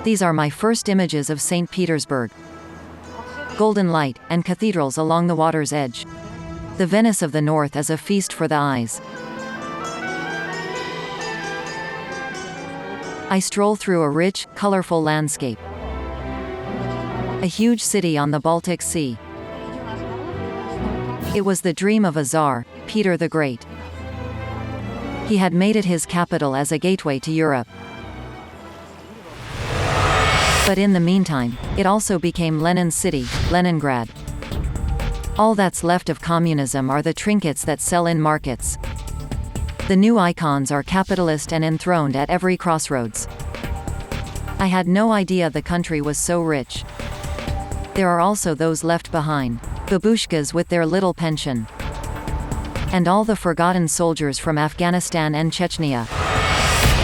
These are my first images of Saint Petersburg. Golden light, and cathedrals along the water's edge. The Venice of the North is a feast for the eyes. I stroll through a rich, colorful landscape. A huge city on the Baltic Sea. It was the dream of a tsar, Peter the Great. He had made it his capital as a gateway to Europe. But in the meantime, it also became Lenin's city, Leningrad. All that's left of communism are the trinkets that sell in markets. The new icons are capitalist and enthroned at every crossroads. I had no idea the country was so rich. There are also those left behind, babushkas with their little pension. And all the forgotten soldiers from Afghanistan and Chechnya.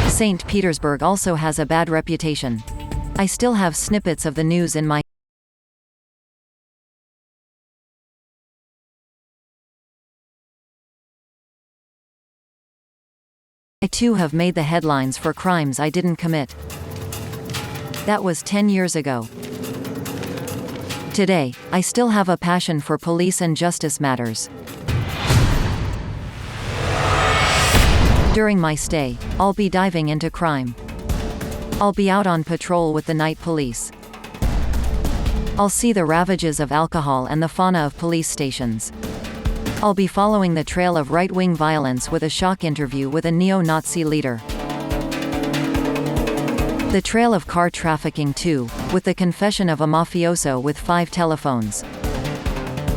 St. Petersburg also has a bad reputation. I still have snippets of the news in my I too have made the headlines for crimes I didn't commit. That was 10 years ago. Today, I still have a passion for police and justice matters. During my stay, I'll be diving into crime. I'll be out on patrol with the night police. I'll see the ravages of alcohol and the fauna of police stations. I'll be following the trail of right-wing violence with a shock interview with a neo-Nazi leader. The trail of car trafficking too, with the confession of a mafioso with 5 telephones.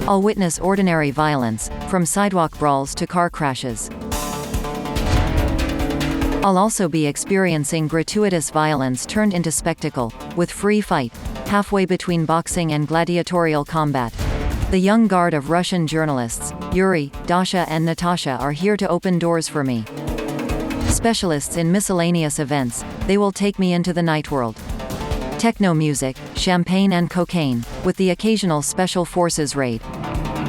I'll witness ordinary violence, from sidewalk brawls to car crashes. I'll also be experiencing gratuitous violence turned into spectacle, with free fight, halfway between boxing and gladiatorial combat. The young guard of Russian journalists, Yuri, Dasha and Natasha, are here to open doors for me. Specialists in miscellaneous events, they will take me into the night world. Techno music, champagne and cocaine, with the occasional special forces raid.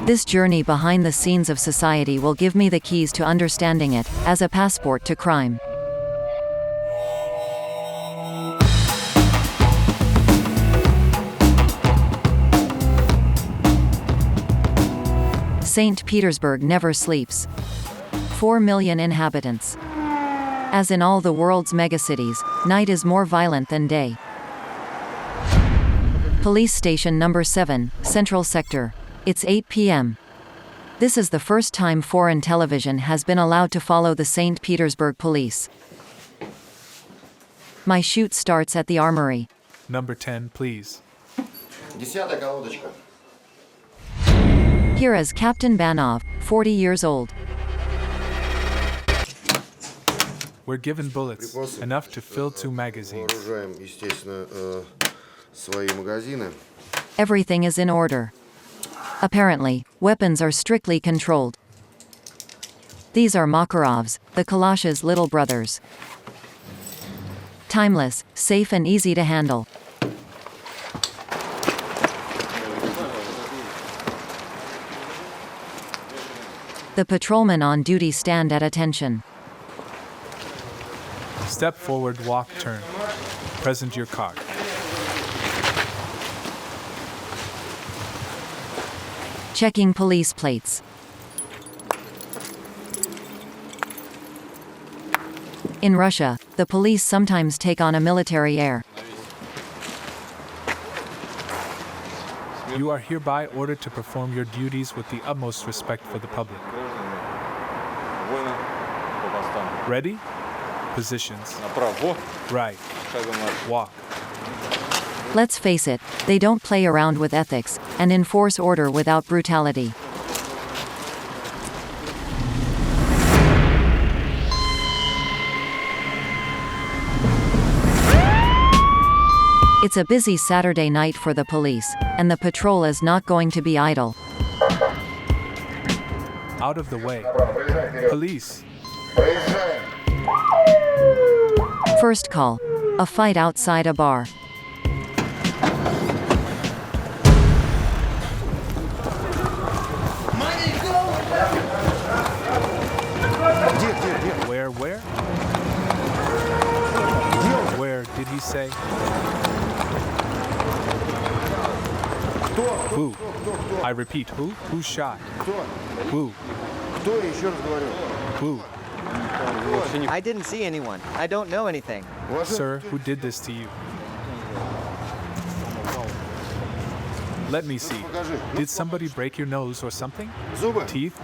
This journey behind the scenes of society will give me the keys to understanding it, as a passport to crime. Saint Petersburg never sleeps. 4 million inhabitants. As in all the world's megacities, night is more violent than day. Police station number 7, Central Sector. It's 8 p.m. This is the first time foreign television has been allowed to follow the Saint Petersburg police. My shoot starts at the armory. Number 10, please. Here is Captain Banov, 40 years old. We're given bullets, enough to fill 2 magazines. Everything is in order. Apparently, weapons are strictly controlled. These are Makarovs, the Kalash's little brothers. Timeless, safe and easy to handle. The patrolmen on duty stand at attention. Step forward, walk, turn. Present your card. Checking police plates. In Russia, the police sometimes take on a military air. You are hereby ordered to perform your duties with the utmost respect for the public. Ready? Positions. Right. Walk. Let's face it, they don't play around with ethics, and enforce order without brutality. It's a busy Saturday night for the police, and the patrol is not going to be idle. Out of the way. Police. First call. A fight outside a bar. Where? Where did he say? Who? I repeat, who? Who shot? Who? Who? I didn't see anyone. I don't know anything. Sir, who did this to you? Let me see. Did somebody break your nose or something? Teeth?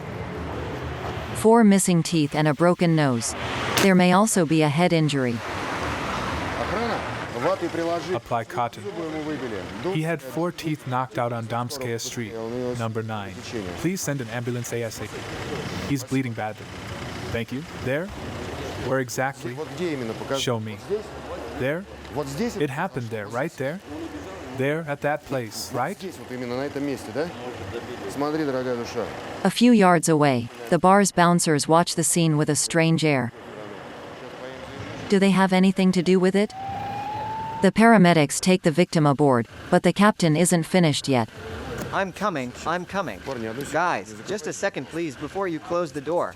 4 missing teeth and a broken nose. There may also be a head injury. Apply cotton. He had 4 teeth knocked out on Domskaya Street, number 9. Please send an ambulance ASAP. He's bleeding badly. Thank you. There? Where exactly? Show me. There? It happened there, right there? There, at that place, right? A few yards away, the bar's bouncers watch the scene with a strange air. Do they have anything to do with it? The paramedics take the victim aboard, but the captain isn't finished yet. I'm coming. Guys, just a second please before you close the door.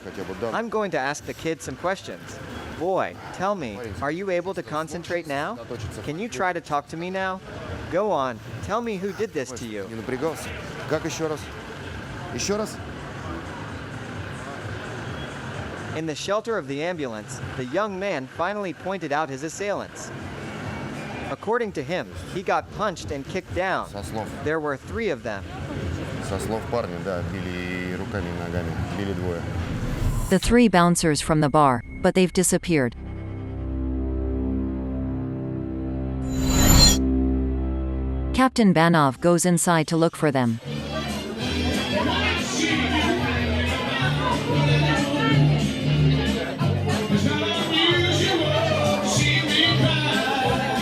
I'm going to ask the kid some questions. Boy, tell me, are you able to concentrate now? Can you try to talk to me now? Go on, tell me who did this to you. In the shelter of the ambulance, the young man finally pointed out his assailants. According to him, he got punched and kicked down. There were 3 of them. The 3 bouncers from the bar, but they've disappeared. Captain Banov goes inside to look for them.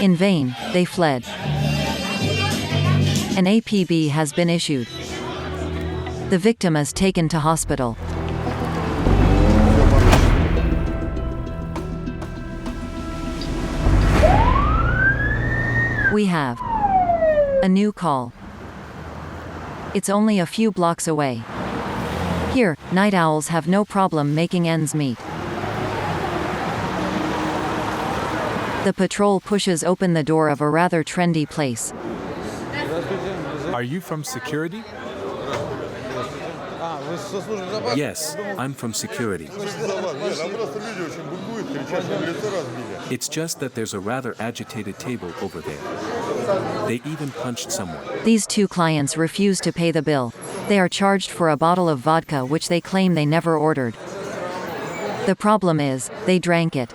In vain, they fled. An APB has been issued. The victim is taken to hospital. We have a new call. It's only a few blocks away. Here, night owls have no problem making ends meet. The patrol pushes open the door of a rather trendy place. Are you from security? Yes, I'm from security. It's just that there's a rather agitated table over there. They even punched someone. These 2 clients refuse to pay the bill. They are charged for a bottle of vodka which they claim they never ordered. The problem is, they drank it.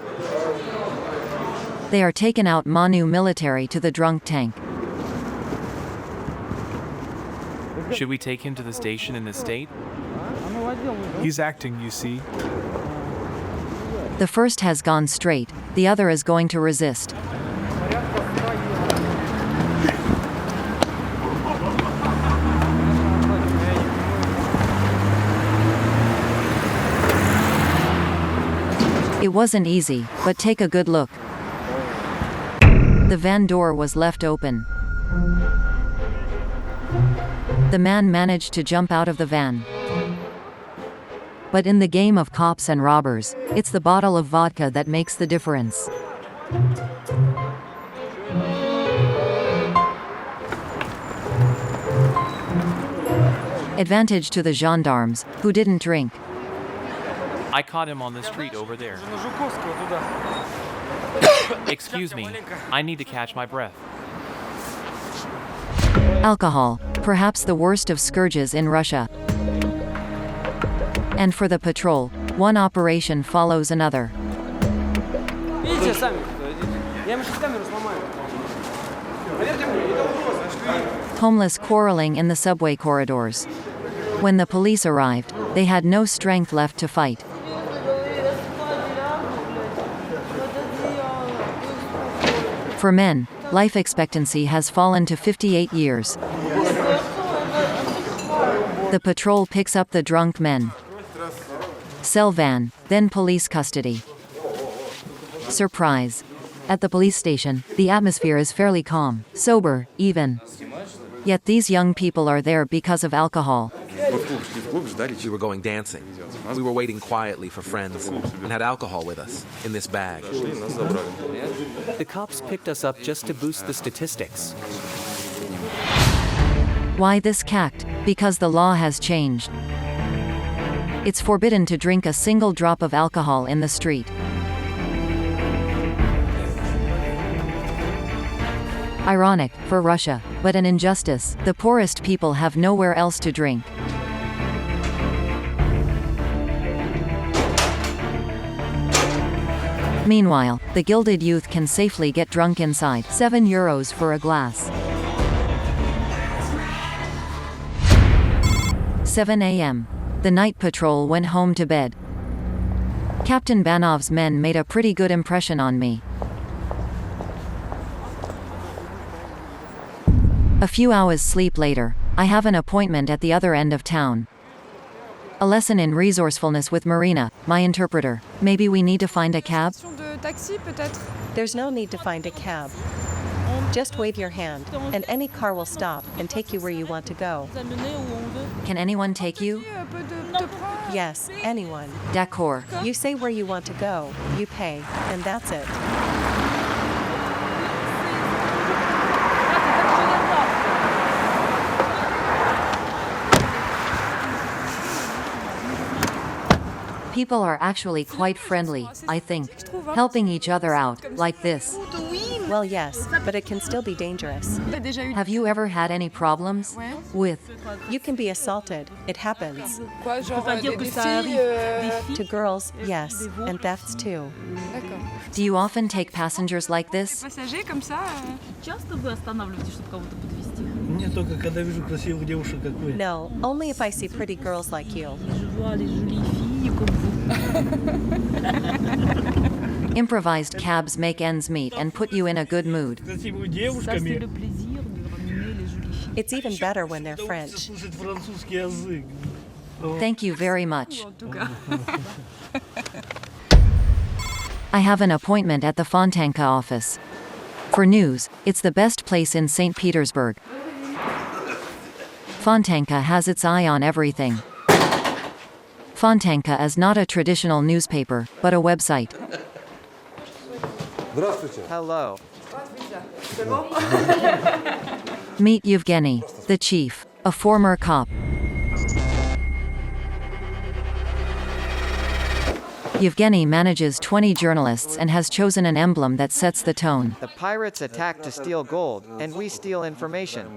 They are taken out Manu military to the drunk tank. Should we take him to the station in this state? He's acting, you see. The first has gone straight, the other is going to resist. It wasn't easy, but take a good look. The van door was left open. The man managed to jump out of the van. But in the game of cops and robbers, it's the bottle of vodka that makes the difference. Advantage to the gendarmes, who didn't drink. I caught him on the street over there. Excuse me, I need to catch my breath. Alcohol, perhaps the worst of scourges in Russia. And for the patrol, one operation follows another. Homeless quarreling in the subway corridors. When the police arrived, they had no strength left to fight. For men, life expectancy has fallen to 58 years. The patrol picks up the drunk men. Cell van, then police custody. Surprise. At the police station, the atmosphere is fairly calm, sober, even. Yet these young people are there because of alcohol. We were going dancing. We were waiting quietly for friends and had alcohol with us in this bag. The cops picked us up just to boost the statistics. Why this cact? Because the law has changed. It's forbidden to drink a single drop of alcohol in the street. Ironic, for Russia, but an injustice. The poorest people have nowhere else to drink. Meanwhile, the gilded youth can safely get drunk inside. €7 for a glass. 7 a.m. The night patrol went home to bed. Captain Banov's men made a pretty good impression on me. A few hours sleep later, I have an appointment at the other end of town. A lesson in resourcefulness with Marina, my interpreter. Maybe we need to find a cab? There's no need to find a cab. Just wave your hand, and any car will stop and take you where you want to go. Can anyone take you? Yes, anyone. D'accord. You say where you want to go, you pay, and that's it. People are actually quite friendly, I think. Helping each other out, like this. Well, yes, but it can still be dangerous. Have you ever had any problems? With? You can be assaulted. It happens. To girls, yes, and thefts too. Do you often take passengers like this? No, only if I see pretty girls like you. Improvised cabs make ends meet and put you in a good mood. It's even better when they're French. Thank you very much. I have an appointment at the Fontanka office. For news, it's the best place in Saint Petersburg. Fontanka has its eye on everything. Fontanka is not a traditional newspaper, but a website. Hello. Meet Yevgeny, the chief, a former cop. Yevgeny manages 20 journalists and has chosen an emblem that sets the tone. The pirates attack to steal gold, and we steal information.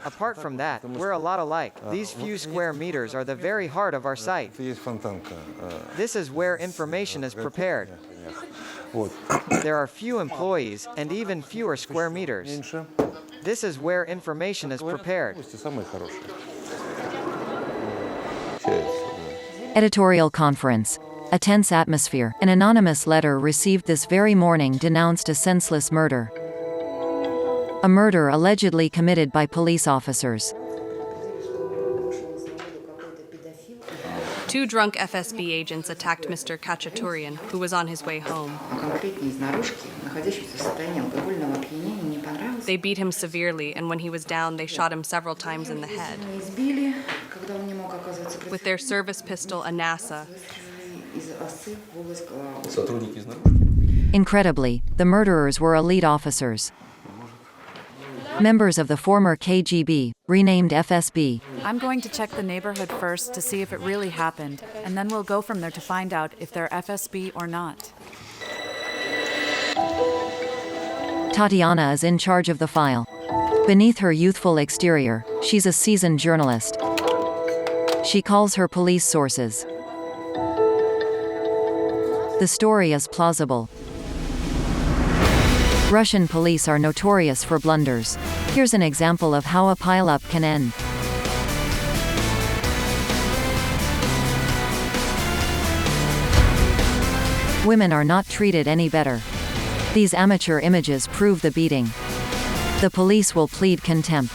Apart from that, we're a lot alike. These few square meters are the very heart of our site. This is where information is prepared. There are few employees, and even fewer square meters. This is where information is prepared. Editorial conference. A tense atmosphere. An anonymous letter received this very morning denounced a senseless murder. A murder allegedly committed by police officers. Two drunk FSB agents attacked Mr. Khachaturian, who was on his way home. They beat him severely, and when he was down, they shot him several times in the head. With their service pistol, a NASA. Incredibly, the murderers were elite officers. Members of the former KGB, renamed FSB. I'm going to check the neighborhood first to see if it really happened, and then we'll go from there to find out if they're FSB or not. Tatiana is in charge of the file. Beneath her youthful exterior, she's a seasoned journalist. She calls her police sources. The story is plausible. Russian police are notorious for blunders. Here's an example of how a pileup can end. Women are not treated any better. These amateur images prove the beating. The police will plead contempt.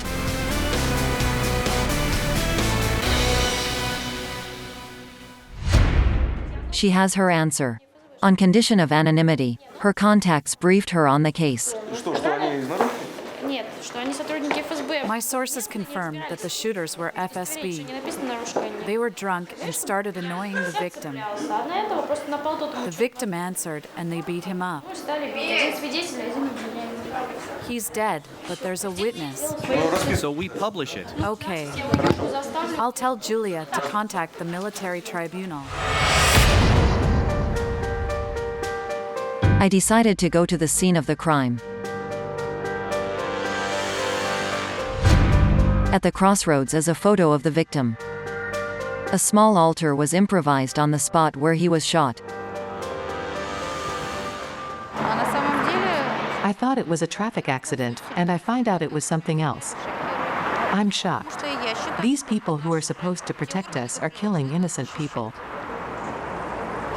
She has her answer. On condition of anonymity, her contacts briefed her on the case. My sources confirmed that the shooters were FSB. They were drunk and started annoying the victim. The victim answered and they beat him up. He's dead, but there's a witness. So we publish it. Okay. I'll tell Julia to contact the military tribunal. I decided to go to the scene of the crime. At the crossroads is a photo of the victim. A small altar was improvised on the spot where he was shot. I thought it was a traffic accident, and I find out it was something else. I'm shocked. These people who are supposed to protect us are killing innocent people.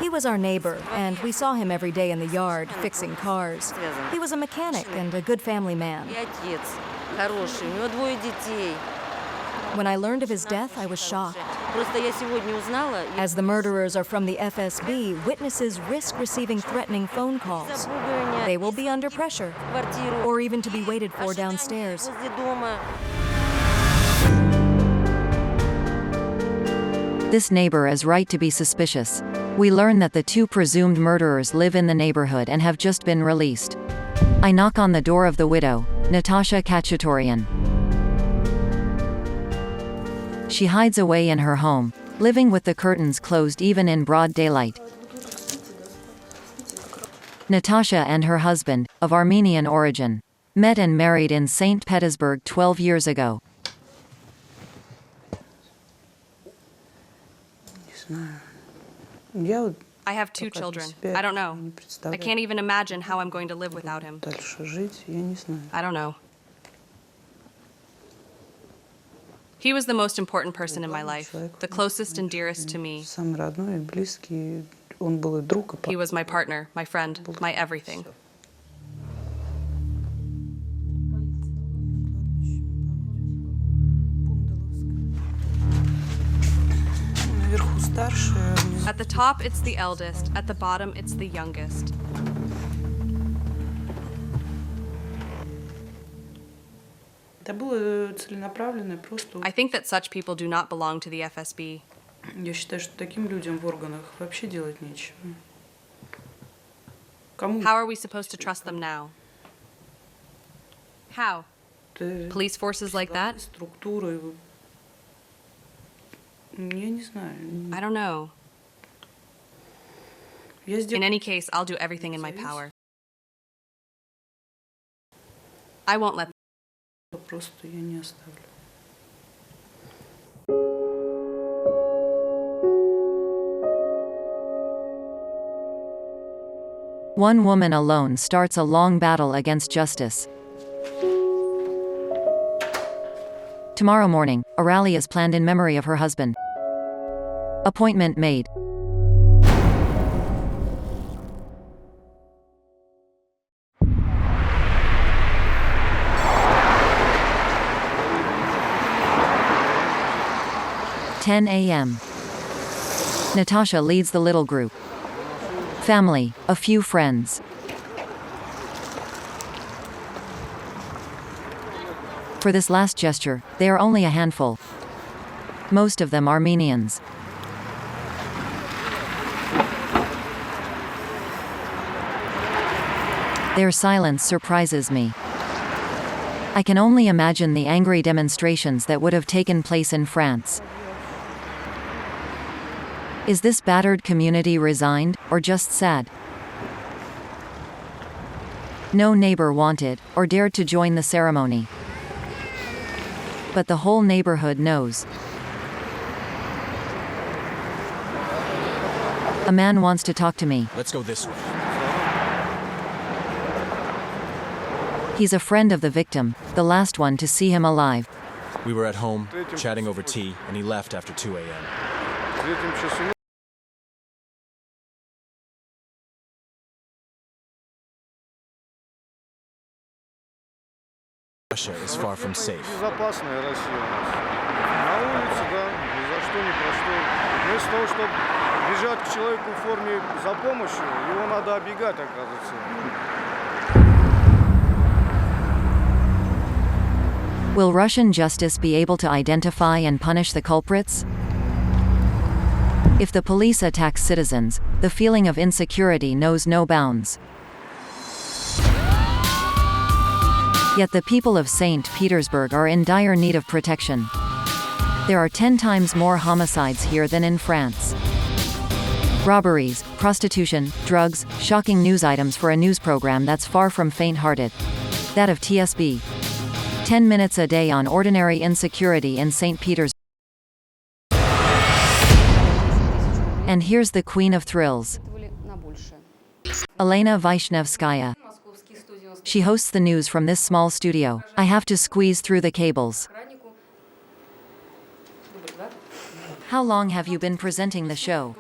He was our neighbor, and we saw him every day in the yard, fixing cars. He was a mechanic and a good family man. When I learned of his death, I was shocked. As the murderers are from the FSB, witnesses risk receiving threatening phone calls. They will be under pressure, or even to be waited for downstairs. This neighbor is right to be suspicious. We learn that the two presumed murderers live in the neighborhood and have just been released. I knock on the door of the widow, Natasha Khachaturian. She hides away in her home, living with the curtains closed even in broad daylight. Natasha and her husband, of Armenian origin, met and married in Saint Petersburg 12 years ago. I have 2 children. I don't know. I can't even imagine how I'm going to live without him. I don't know. He was the most important person in my life, the closest and dearest to me. He was my partner, my friend, my everything. At the top, it's the eldest. At the bottom, it's the youngest. I think that such people do not belong to the FSB. How are we supposed to trust them now? How? Police forces like that? I don't know. In any case, I'll do everything in my power. I won't let One woman alone starts a long battle against justice. Tomorrow morning, a rally is planned in memory of her husband. Appointment made. (10 a.m.) Natasha leads the little group. Family, a few friends. For this last gesture, they are only a handful. Most of them Armenians. Their silence surprises me. I can only imagine the angry demonstrations that would have taken place in France. Is this battered community resigned, or just sad? No neighbor wanted, or dared to join the ceremony. But the whole neighborhood knows. A man wants to talk to me. Let's go this way. He's a friend of the victim, the last one to see him alive. We were at home, chatting over tea, and he left after 2 a.m. Russia is far from safe. Will Russian justice be able to identify and punish the culprits? If the police attack citizens, the feeling of insecurity knows no bounds. Yet the people of Saint Petersburg are in dire need of protection. There are 10 times more homicides here than in France. Robberies, prostitution, drugs, shocking news items for a news program that's far from faint-hearted. That of TSB. 10 minutes a day on ordinary insecurity in St. Petersburg. And here's the queen of thrills. Elena Vaishnevskaya. She hosts the news from this small studio. I have to squeeze through the cables. How long have you been presenting the show?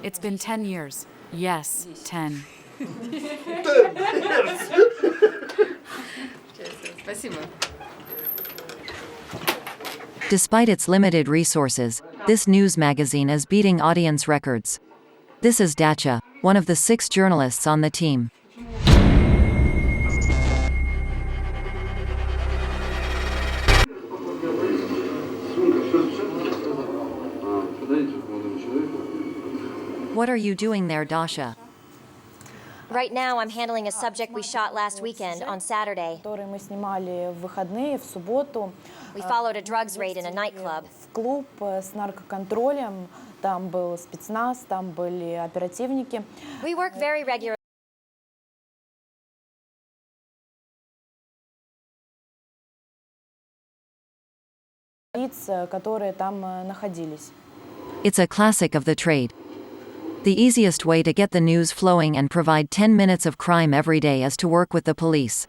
It's been 10 years. Yes, 10. Despite its limited resources, this news magazine is beating audience records. This is Dacha, one of the 6 journalists on the team. What are you doing there, Dasha? Right now, I'm handling a subject we shot last weekend on Saturday. We followed a drugs raid in a nightclub. We work very regularly. It's a classic of the trade. The easiest way to get the news flowing and provide 10 minutes of crime every day is to work with the police.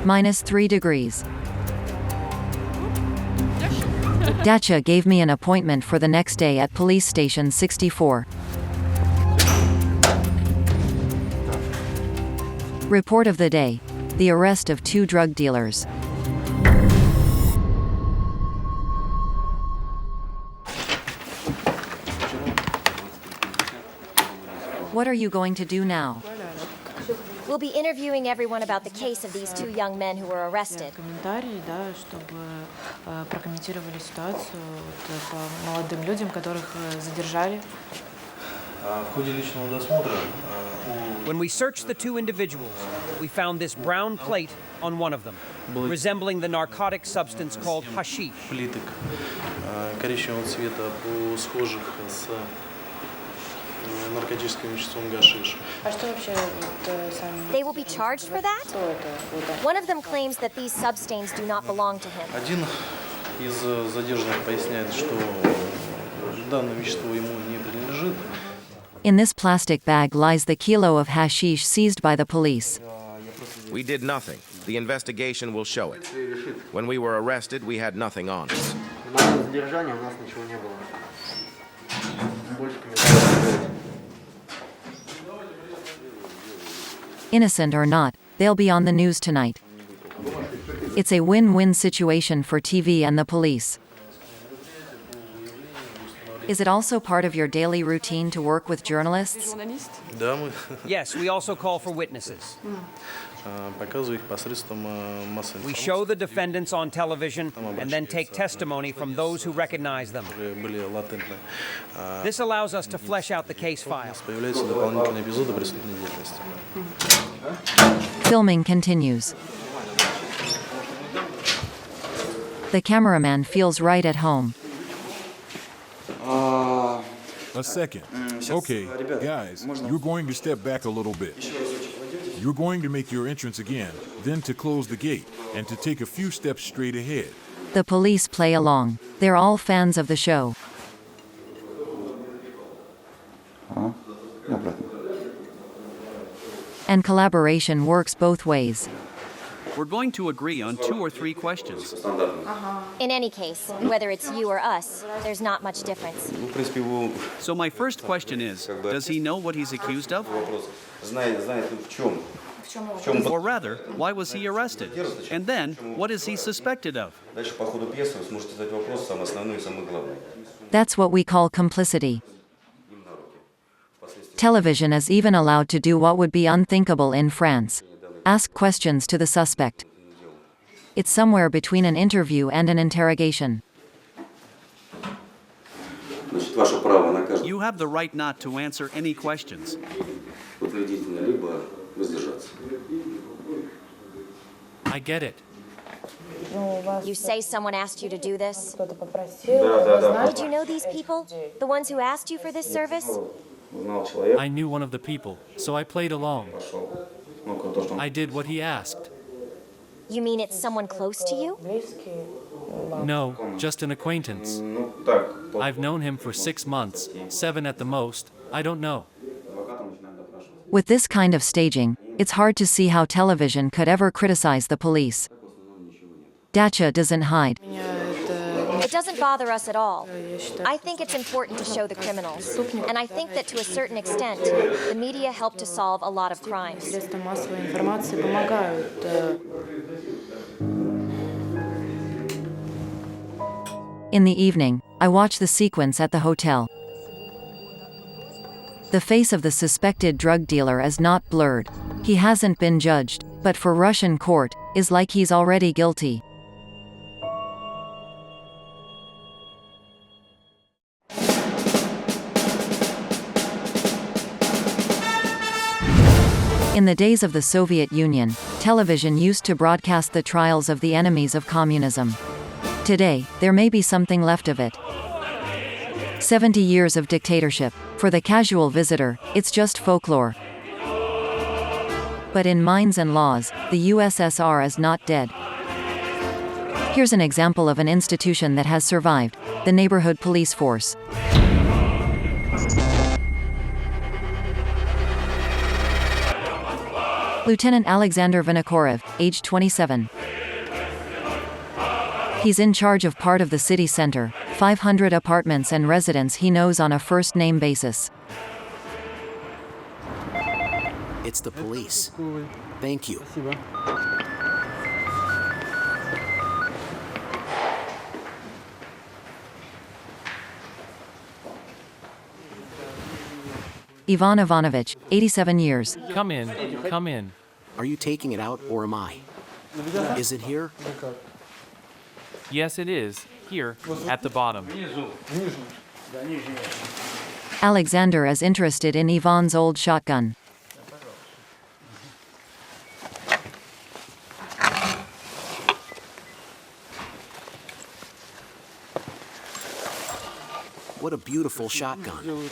-3 degrees. Dacha gave me an appointment for the next day at police station 64. Report of the day: the arrest of 2 drug dealers. What are you going to do now? We'll be interviewing everyone about the case of these 2 young men who were arrested. When we searched the 2 individuals, we found this brown plate on one of them, resembling the narcotic substance called hashish. They will be charged for that? One of them claims that these substains do not belong to him. In this plastic bag lies the kilo of hashish seized by the police. We did nothing. The investigation will show it. When we were arrested, we had nothing on us. Innocent or not, they'll be on the news tonight. It's a win-win situation for TV and the police. Is it also part of your daily routine to work with journalists? Yes, we also call for witnesses. We show the defendants on television and then take testimony from those who recognize them. This allows us to flesh out the case file. Filming continues. The cameraman feels right at home. A second. Okay, guys, you're going to step back a little bit. You're going to make your entrance again, then to close the gate, and to take a few steps straight ahead. The police play along. They're all fans of the show. And collaboration works both ways. We're going to agree on 2 or 3 questions. In any case, whether it's you or us, there's not much difference. So my first question is, does he know what he's accused of? Or rather, why was he arrested? And then, what is he suspected of? That's what we call complicity. Television is even allowed to do what would be unthinkable in France: ask questions to the suspect. It's somewhere between an interview and an interrogation. You have the right not to answer any questions. I get it. You say someone asked you to do this? Did you know these people? The ones who asked you for this service? I knew one of the people, so I played along. I did what he asked. You mean it's someone close to you? No, just an acquaintance. I've known him for 6 months, 7 at the most, I don't know. With this kind of staging, it's hard to see how television could ever criticize the police. Dacha doesn't hide. It doesn't bother us at all. I think it's important to show the criminals. And I think that to a certain extent, the media help to solve a lot of crimes. In the evening, I watch the sequence at the hotel. The face of the suspected drug dealer is not blurred. He hasn't been judged, but for Russian court, is like he's already guilty. In the days of the Soviet Union, television used to broadcast the trials of the enemies of communism. Today, there may be something left of it. 70 years of dictatorship. For the casual visitor, it's just folklore. But in minds and laws, the USSR is not dead. Here's an example of an institution that has survived: the neighborhood police force. Lieutenant Alexander Vinokorev, age 27. He's in charge of part of the city center, 500 apartments and residents he knows on a first-name basis. It's the police. Thank you. Ivan Ivanovich, 87 years. Come in, come in. Are you taking it out, or am I? Is it here? Yes, it is. Here, at the bottom. Alexander is interested in Ivan's old shotgun. What a beautiful shotgun.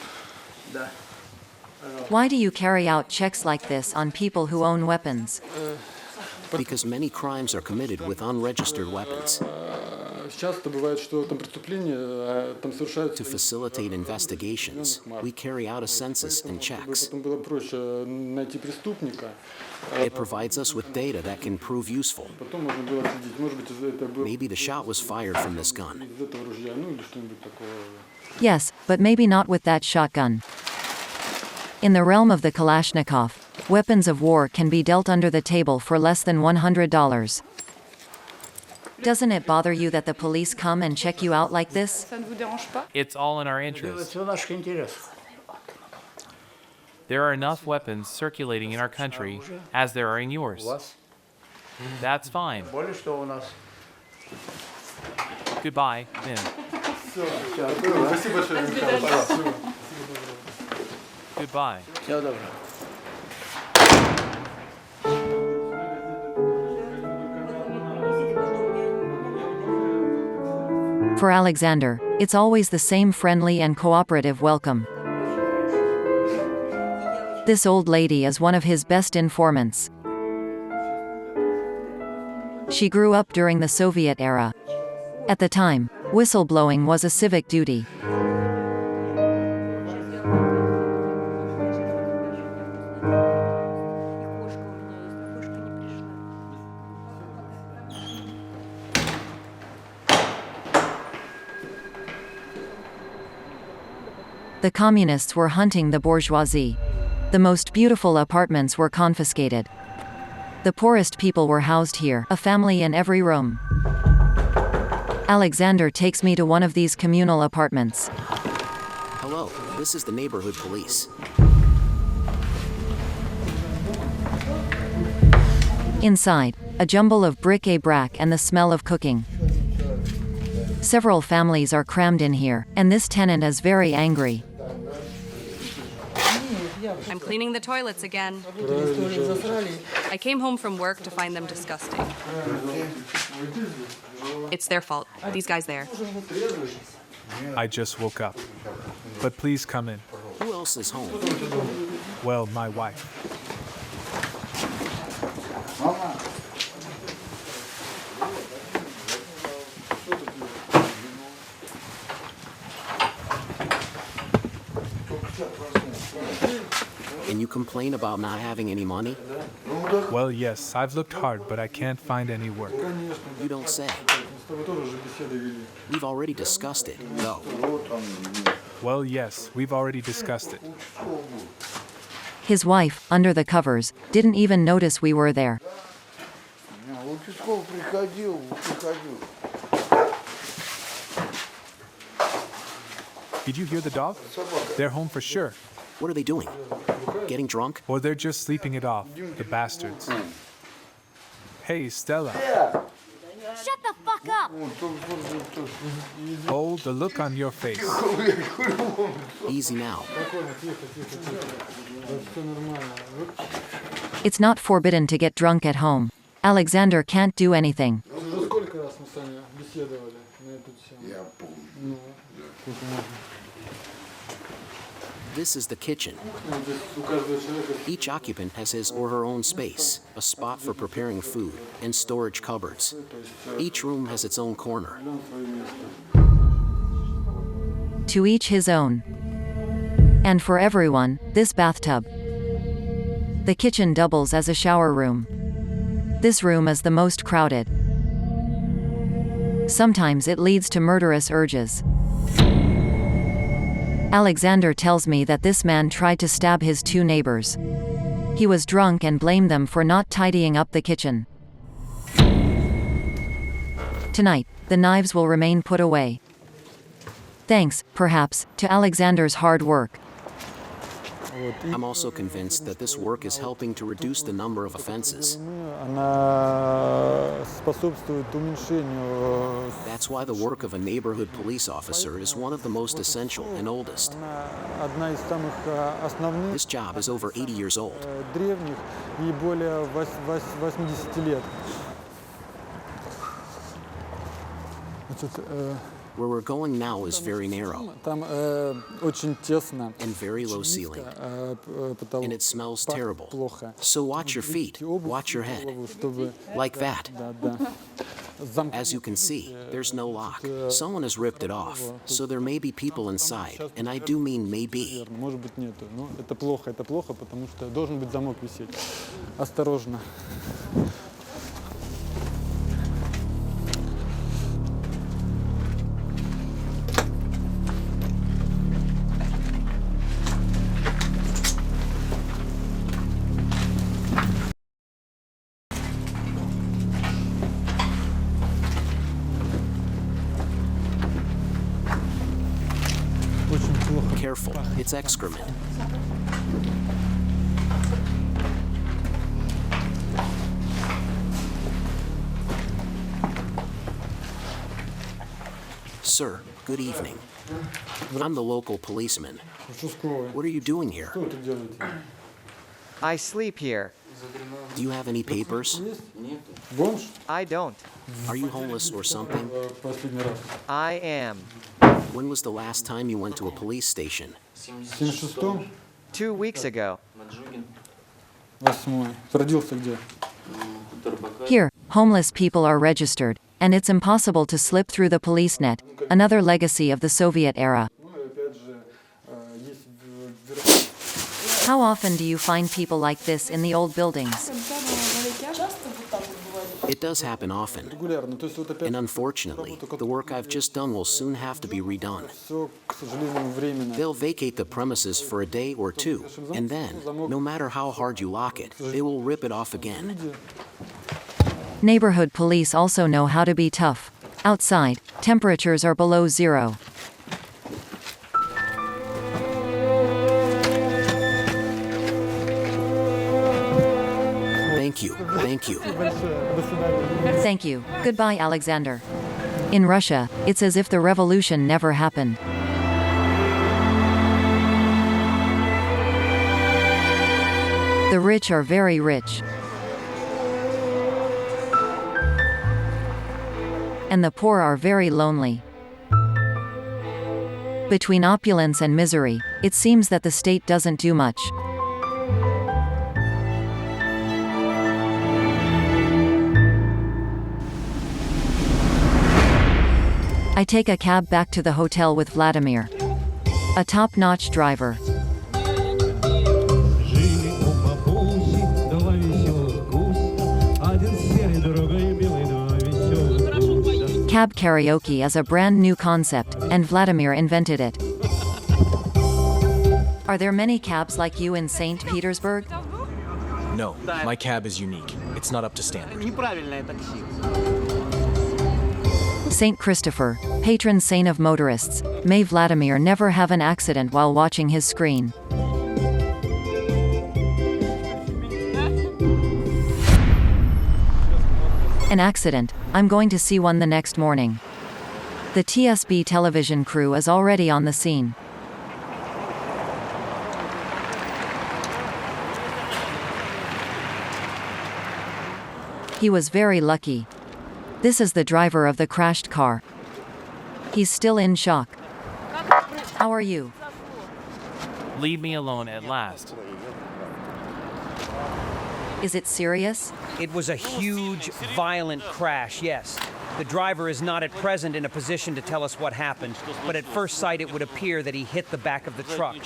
Why do you carry out checks like this on people who own weapons? Because many crimes are committed with unregistered weapons. To facilitate investigations, we carry out a census and checks. It provides us with data that can prove useful. Maybe the shot was fired from this gun. Yes, but maybe not with that shotgun. In the realm of the Kalashnikov, weapons of war can be dealt under the table for less than $100. Doesn't it bother you that the police come and check you out like this? It's all in our interest. There are enough weapons circulating in our country as there are in yours. That's fine. Goodbye, then. Goodbye. For Alexander, it's always the same friendly and cooperative welcome. This old lady is one of his best informants. She grew up during the Soviet era. At the time, whistleblowing was a civic duty. The communists were hunting the bourgeoisie. The most beautiful apartments were confiscated. The poorest people were housed here, a family in every room. Alexander takes me to one of these communal apartments. Hello, this is the neighborhood police. Inside, a jumble of bric-a-brac and the smell of cooking. Several families are crammed in here, and this tenant is very angry. I'm cleaning the toilets again. I came home from work to find them disgusting. It's their fault. These guys there. I just woke up. But please come in. Who else is home? Well, my wife. And you complain about not having any money? Well, yes, I've looked hard, but I can't find any work. You don't say. We've already discussed it, though. Well, yes, we've already discussed it. His wife, under the covers, didn't even notice we were there. Did you hear the dog? They're home for sure. What are they doing? Getting drunk? Or they're just sleeping it off, the bastards. Hey, Stella. Shut the fuck up! Oh, the look on your face. Easy now. It's not forbidden to get drunk at home. Alexander can't do anything. This is the kitchen. Each occupant has his or her own space, a spot for preparing food, and storage cupboards. Each room has its own corner. To each his own. And for everyone, this bathtub. The kitchen doubles as a shower room. This room is the most crowded. Sometimes it leads to murderous urges. Alexander tells me that this man tried to stab his two neighbors. He was drunk and blamed them for not tidying up the kitchen. Tonight, the knives will remain put away. Thanks, perhaps, to Alexander's hard work. I'm also convinced that this work is helping to reduce the number of offenses. That's why the work of a neighborhood police officer is one of the most essential and oldest. This job is over 80 years old. Where we're going now is very narrow and very low ceiling, and it smells terrible. So watch your feet, watch your head, like that. As you can see, there's no lock. Someone has ripped it off, so there may be people inside, and I do mean maybe. Careful, it's excrement. Sir, good evening. I'm the local policeman. What are you doing here? I sleep here. Do you have any papers? I don't. Are you homeless or something? I am. When was the last time you went to a police station? 2 weeks ago. Here, homeless people are registered, and it's impossible to slip through the police net, another legacy of the Soviet era. How often do you find people like this in the old buildings? It does happen often. And unfortunately, the work I've just done will soon have to be redone. They'll vacate the premises for a day or two, and then, no matter how hard you lock it, they will rip it off again. Neighborhood police also know how to be tough. Outside, temperatures are below zero. Thank you, thank you. Thank you. Goodbye, Alexander. In Russia, it's as if the revolution never happened. The rich are very rich. And the poor are very lonely. Between opulence and misery, it seems that the state doesn't do much. I take a cab back to the hotel with Vladimir. A top-notch driver. Cab karaoke is a brand new concept, and Vladimir invented it. Are there many cabs like you in Saint Petersburg? No, my cab is unique. It's not up to standard. Saint Christopher, patron saint of motorists, may Vladimir never have an accident while watching his screen. An accident. I'm going to see one the next morning. The TSB television crew is already on the scene. He was very lucky. This is the driver of the crashed car. He's still in shock. How are you? Leave me alone at last. Is it serious? It was a huge, violent crash, yes. The driver is not at present in a position to tell us what happened, but at first sight it would appear that he hit the back of the truck.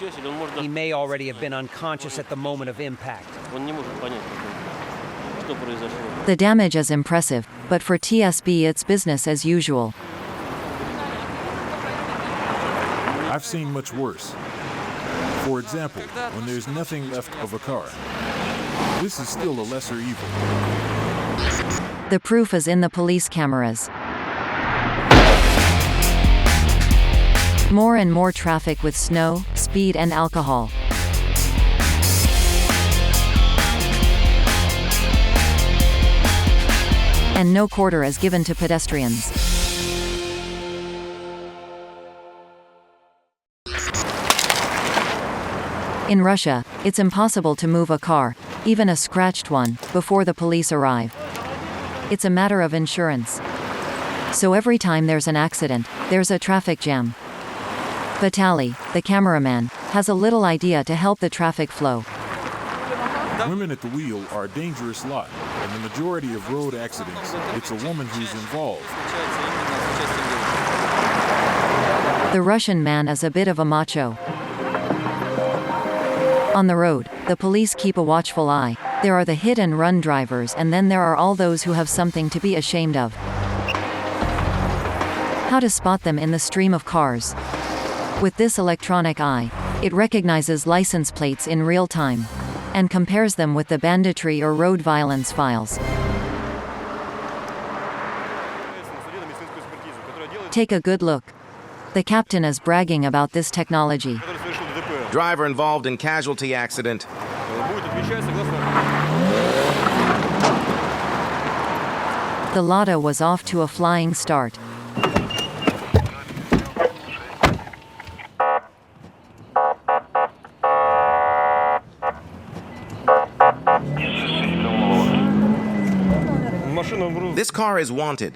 He may already have been unconscious at the moment of impact. The damage is impressive, but for TSB it's business as usual. I've seen much worse. For example, when there's nothing left of a car. This is still a lesser evil. The proof is in the police cameras. More and more traffic with snow, speed and alcohol. And no quarter is given to pedestrians. In Russia, it's impossible to move a car, even a scratched one, before the police arrive. It's a matter of insurance. So every time there's an accident, there's a traffic jam. Vitaly, the cameraman, has a little idea to help the traffic flow. Women at the wheel are a dangerous lot. In the majority of road accidents, it's a woman who's involved. The Russian man is a bit of a macho. On the road, the police keep a watchful eye. There are the hit-and-run drivers, and then there are all those who have something to be ashamed of. How to spot them in the stream of cars? With this electronic eye, it recognizes license plates in real time and compares them with the banditry or road violence files. Take a good look. The captain is bragging about this technology. Driver involved in casualty accident. The Lada was off to a flying start. This car is wanted.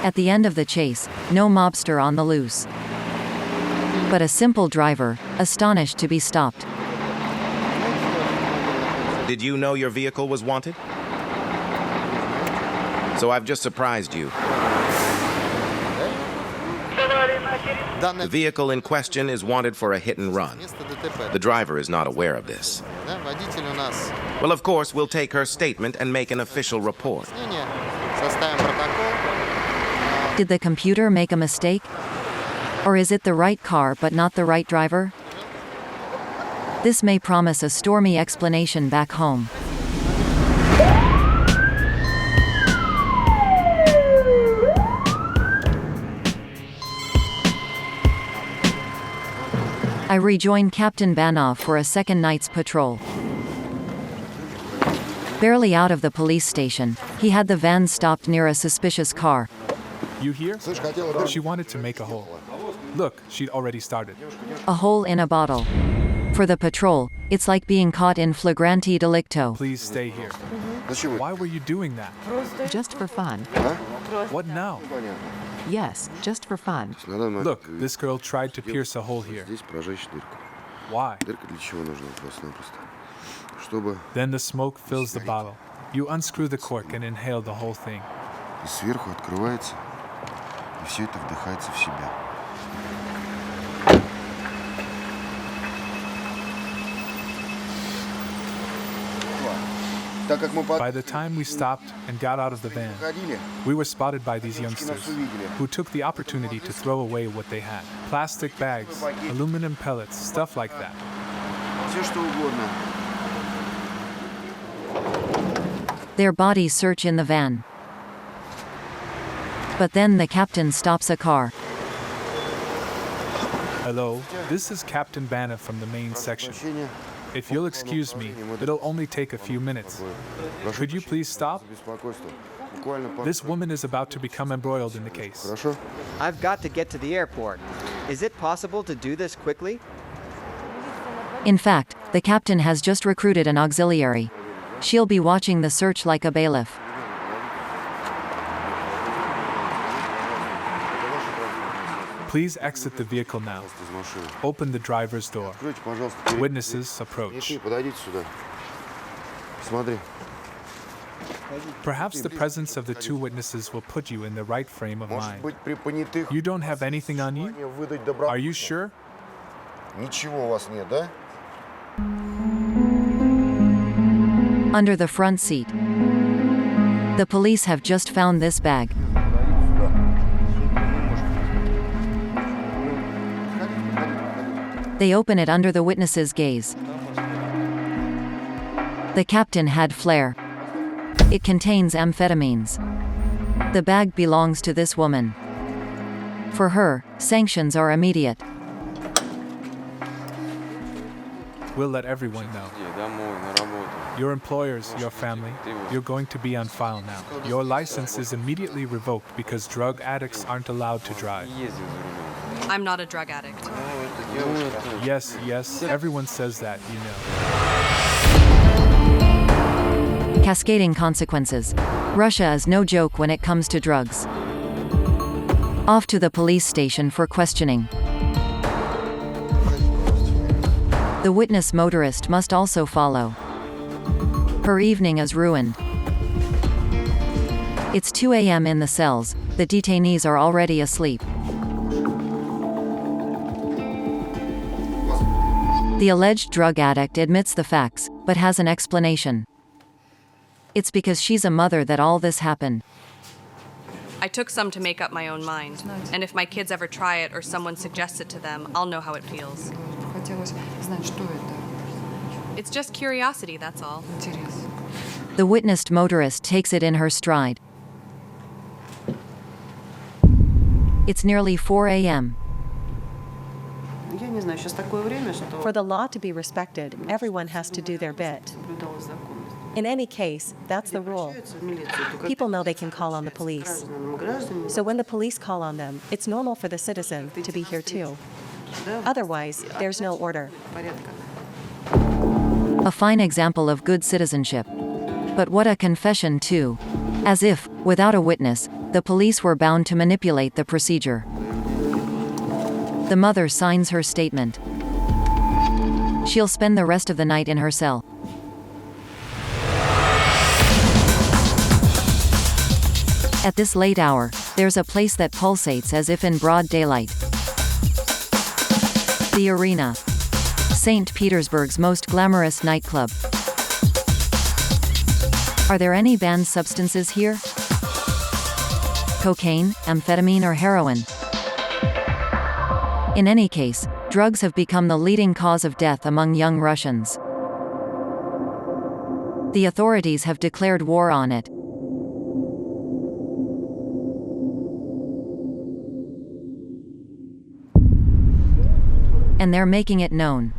At the end of the chase, no mobster on the loose. But a simple driver, astonished to be stopped. Did you know your vehicle was wanted? So I've just surprised you. The vehicle in question is wanted for a hit and run. The driver is not aware of this. Well, of course, we'll take her statement and make an official report. Did the computer make a mistake? Or is it the right car but not the right driver? This may promise a stormy explanation back home. I rejoin Captain Banov for a second night's patrol. Barely out of the police station, he had the van stopped near a suspicious car. You here? She wanted to make a hole. Look, she'd already started. A hole in a bottle. For the patrol, it's like being caught in flagrante delicto. Please stay here. Why were you doing that? Just for fun. What now? Yes, just for fun. Look, this girl tried to pierce a hole here. Why? Then the smoke fills the bottle. You unscrew the cork and inhale the whole thing. By the time we stopped and got out of the van, we were spotted by these youngsters, who took the opportunity to throw away what they had. Plastic bags, aluminum pellets, stuff like that. Their bodies search in the van. But then the captain stops a car. Hello, this is Captain Banov from the main section. If you'll excuse me, it'll only take a few minutes. Could you please stop? This woman is about to become embroiled in the case. I've got to get to the airport. Is it possible to do this quickly? In fact, the captain has just recruited an auxiliary. She'll be watching the search like a bailiff. Please exit the vehicle now. Open the driver's door. Witnesses approach. Perhaps the presence of the two witnesses will put you in the right frame of mind. You don't have anything on you? Are you sure? Under the front seat. The police have just found this bag. They open it under the witness's gaze. The captain had flair. It contains amphetamines. The bag belongs to this woman. For her, sanctions are immediate. We'll let everyone know. Your employers, your family, you're going to be on file now. Your license is immediately revoked because drug addicts aren't allowed to drive. I'm not a drug addict. Yes, yes, everyone says that, you know. Cascading consequences. Russia is no joke when it comes to drugs. Off to the police station for questioning. The witness motorist must also follow. Her evening is ruined. It's 2 a.m. in the cells. The detainees are already asleep. The alleged drug addict admits the facts, but has an explanation. It's because she's a mother that all this happened. I took some to make up my own mind, and if my kids ever try it or someone suggests it to them, I'll know how it feels. It's just curiosity, that's all. The witnessed motorist takes it in her stride. It's nearly 4 a.m. For the law to be respected, everyone has to do their bit. In any case, that's the rule. People know they can call on the police. So when the police call on them, it's normal for the citizen to be here too. Otherwise, there's no order. A fine example of good citizenship. But what a confession too. As if, without a witness, the police were bound to manipulate the procedure. The mother signs her statement. She'll spend the rest of the night in her cell. At this late hour, there's a place that pulsates as if in broad daylight. The Arena. Saint Petersburg's most glamorous nightclub. Are there any banned substances here? Cocaine, amphetamine, or heroin? In any case, drugs have become the leading cause of death among young Russians. The authorities have declared war on it. And they're making it known.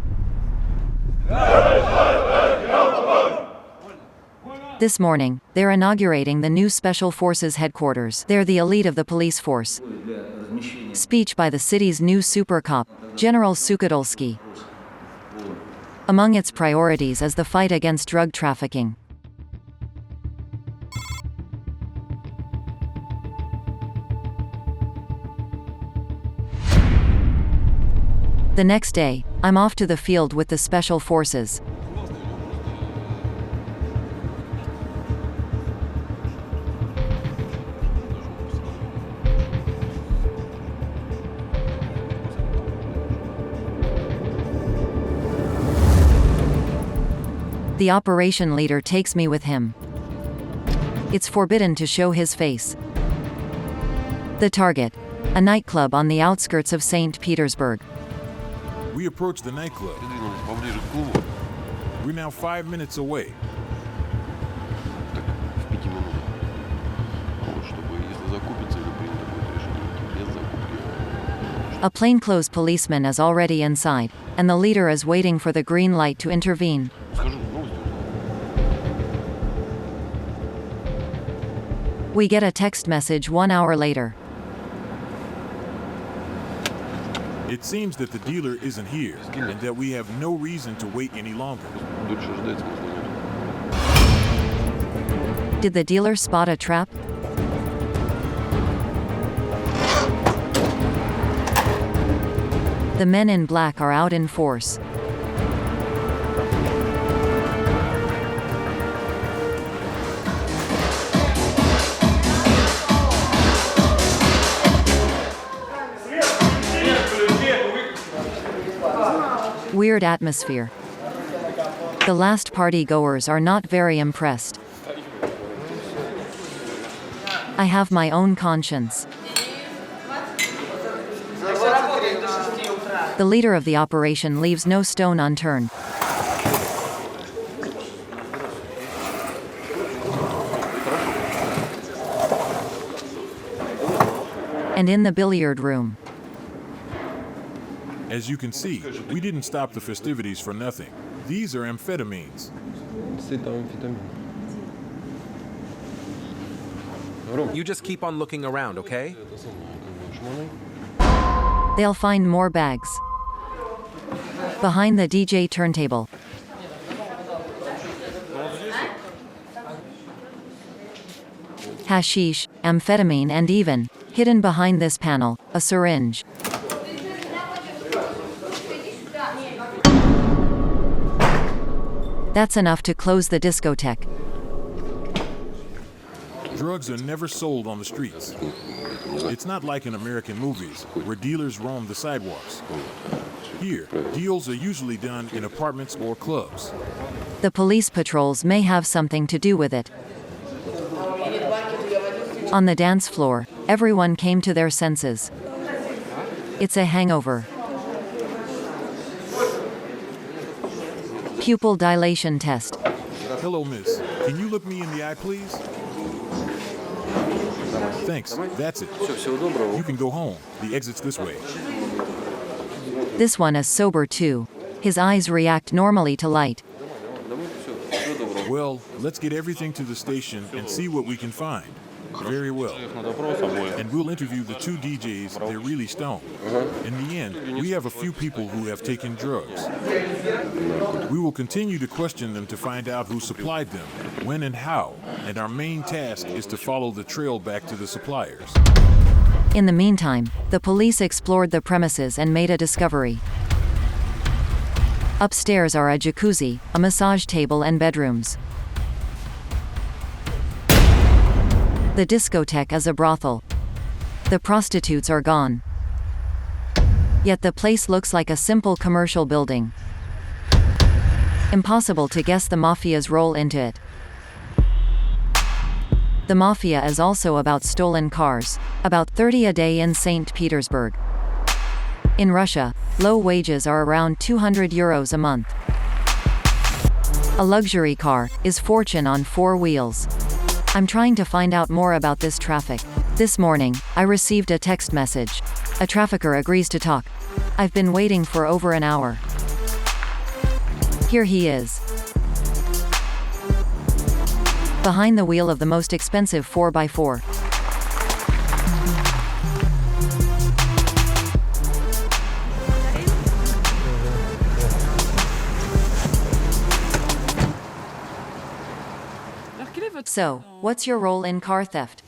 This morning, they're inaugurating the new Special Forces headquarters. They're the elite of the police force. Speech by the city's new super cop, General Sukadolsky. Among its priorities is the fight against drug trafficking. The next day, I'm off to the field with the Special Forces. The operation leader takes me with him. It's forbidden to show his face. The target, a nightclub on the outskirts of Saint Petersburg. We approach the nightclub. We're now 5 minutes away. A plainclothes policeman is already inside, and the leader is waiting for the green light to intervene. We get a text message 1 hour later. It seems that the dealer isn't here, and that we have no reason to wait any longer. Did the dealer spot a trap? The men in black are out in force. Weird atmosphere. The last party goers are not very impressed. I have my own conscience. The leader of the operation leaves no stone unturned. And in the billiard room. As you can see, we didn't stop the festivities for nothing. These are amphetamines. You just keep on looking around, okay? They'll find more bags. Behind the DJ turntable. Hashish, amphetamine, and even, hidden behind this panel, a syringe. That's enough to close the discotheque. Drugs are never sold on the streets. It's not like in American movies, where dealers roam the sidewalks. Here, deals are usually done in apartments or clubs. The police patrols may have something to do with it. On the dance floor, everyone came to their senses. It's a hangover. Pupil dilation test. Hello, miss. Can you look me in the eye, please? Thanks. That's it. You can go home. The exit's this way. This one is sober too. His eyes react normally to light. Well, let's get everything to the station and see what we can find. Very well. And we'll interview the two DJs. They're really stoned. In the end, we have a few people who have taken drugs. We will continue to question them to find out who supplied them, when and how, and our main task is to follow the trail back to the suppliers. In the meantime, the police explored the premises and made a discovery. Upstairs are a jacuzzi, a massage table, and bedrooms. The discotheque is a brothel. The prostitutes are gone. Yet the place looks like a simple commercial building. Impossible to guess the mafia's role into it. The mafia is also about stolen cars, about 30 a day in Saint Petersburg. In Russia, low wages are around 200 euros a month. A luxury car is fortune on 4 wheels. I'm trying to find out more about this traffic. This morning, I received a text message. A trafficker agrees to talk. I've been waiting for over an hour. Here he is. Behind the wheel of the most expensive 4x4. So, what's your role in car theft?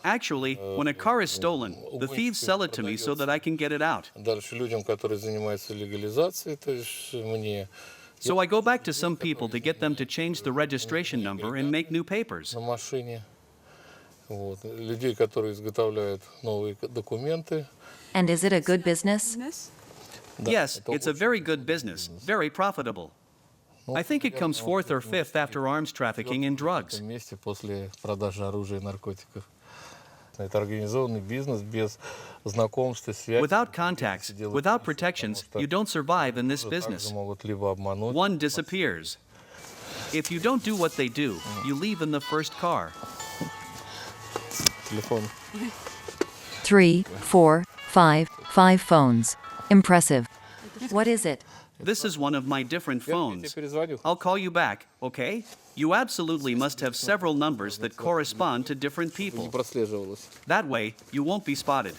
Actually, when a car is stolen, the thieves sell it to me so that I can get it out. So I go back to some people to get them to change the registration number and make new papers. And is it a good business? Yes, it's a very good business, very profitable. I think it comes fourth or fifth after arms trafficking and drugs. Without contacts, without protections, you don't survive in this business. One disappears. If you don't do what they do, you leave in the first car. 3, 4, 5 phones. Impressive. What is it? This is one of my different phones. I'll call you back, okay? You absolutely must have several numbers that correspond to different people. That way, you won't be spotted.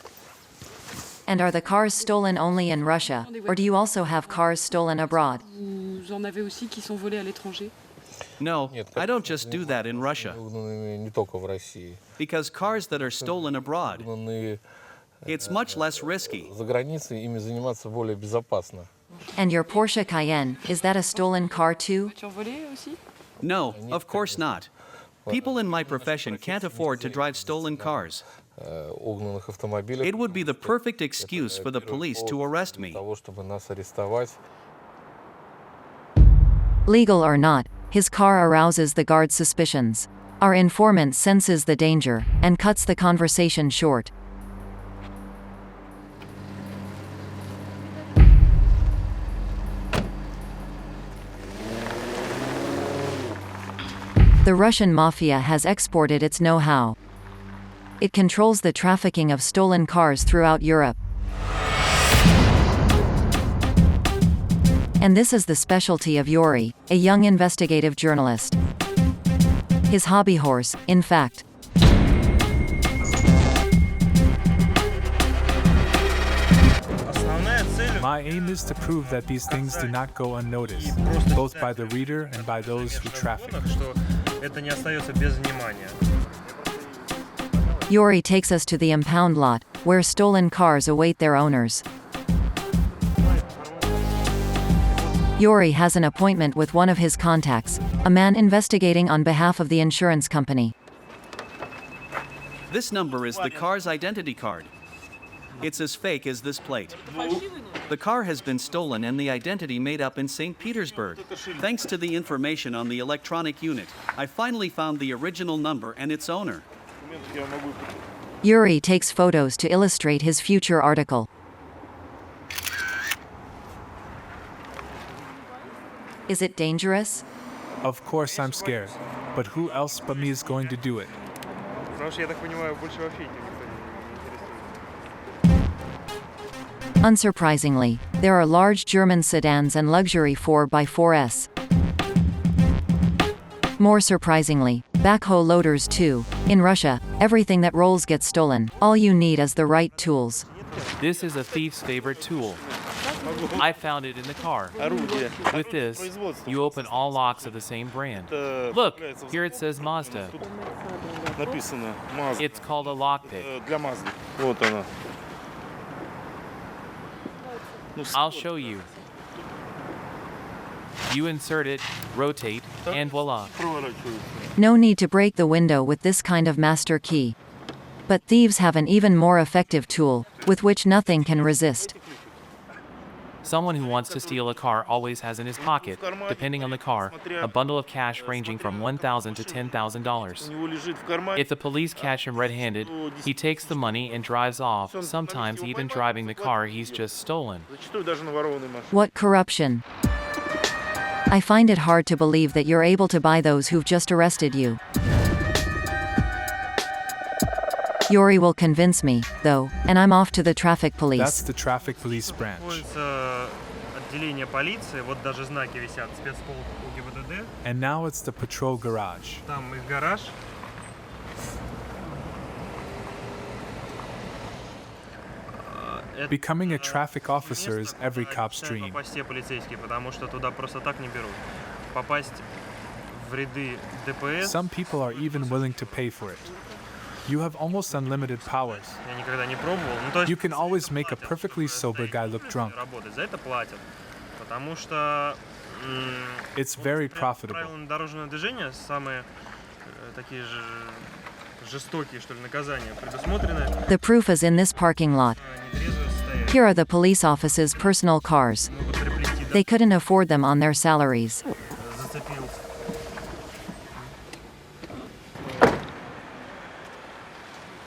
And are the cars stolen only in Russia, or do you also have cars stolen abroad? No, I don't just do that in Russia. Because cars that are stolen abroad, it's much less risky. And your Porsche Cayenne, is that a stolen car too? No, of course not. People in my profession can't afford to drive stolen cars. It would be the perfect excuse for the police to arrest me. Legal or not, his car arouses the guard's suspicions. Our informant senses the danger and cuts the conversation short. The Russian mafia has exported its know-how. It controls the trafficking of stolen cars throughout Europe. And this is the specialty of Yuri, a young investigative journalist. His hobby horse, in fact. My aim is to prove that these things do not go unnoticed, both by the reader and by those who traffic. Yuri takes us to the impound lot, where stolen cars await their owners. Yuri has an appointment with one of his contacts, a man investigating on behalf of the insurance company. This number is the car's identity card. It's as fake as this plate. The car has been stolen and the identity made up in Saint Petersburg. Thanks to the information on the electronic unit, I finally found the original number and its owner. Yuri takes photos to illustrate his future article. Is it dangerous? Of course I'm scared, but who else but me is going to do it? Unsurprisingly, there are large German sedans and luxury 4x4s. More surprisingly, backhoe loaders too. In Russia, everything that rolls gets stolen. All you need is the right tools. This is a thief's favorite tool. I found it in the car. With this, you open all locks of the same brand. Look, here it says Mazda. It's called a lockpick. I'll show you. You insert it, rotate, and voila. No need to break the window with this kind of master key. But thieves have an even more effective tool, with which nothing can resist. Someone who wants to steal a car always has in his pocket, depending on the car, a bundle of cash ranging from $1,000 to $10,000. If the police catch him red-handed, he takes the money and drives off, sometimes even driving the car he's just stolen. What corruption! I find it hard to believe that you're able to buy those who've just arrested you. Yuri will convince me, though, and I'm off to the traffic police. That's the traffic police branch. Отделение полиции, вот даже знаки висят, спецполк УГИБДД. And now it's the patrol garage. Там их гараж. Becoming a traffic officer is every cop's dream. Попасть все полицейские, потому что туда просто так не берут. Попасть в ряды ДПС. Some people are even willing to pay for it. You have almost unlimited powers. Я никогда не пробовал. Ну, то есть You can always make a perfectly sober guy look drunk. работать. За это платят. Потому что It's very profitable. правила дорожного движения самые такие же жестокие, что ли, наказания предусмотрены. The proof is in this parking lot. Here are the police office's personal cars. They couldn't afford them on their salaries.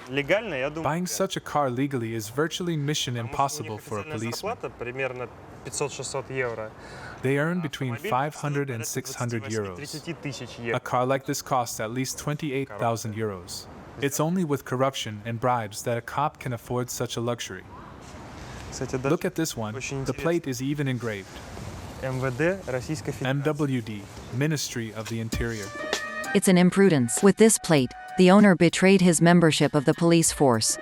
Легально, я думаю, Buying such a car legally is virtually mission impossible for a policeman. зарплата примерно 500-600 евро. They earn between 500 and 600 euros. 30 тысяч A евро. car like this costs at least 28,000 euros. It's only with corruption and bribes that a cop can afford such a luxury. Look at this one. The plate is even engraved. МВД Российской Федерации. MWD, Ministry of the Interior. It's an imprudence. With this plate, the owner betrayed his membership of the police force.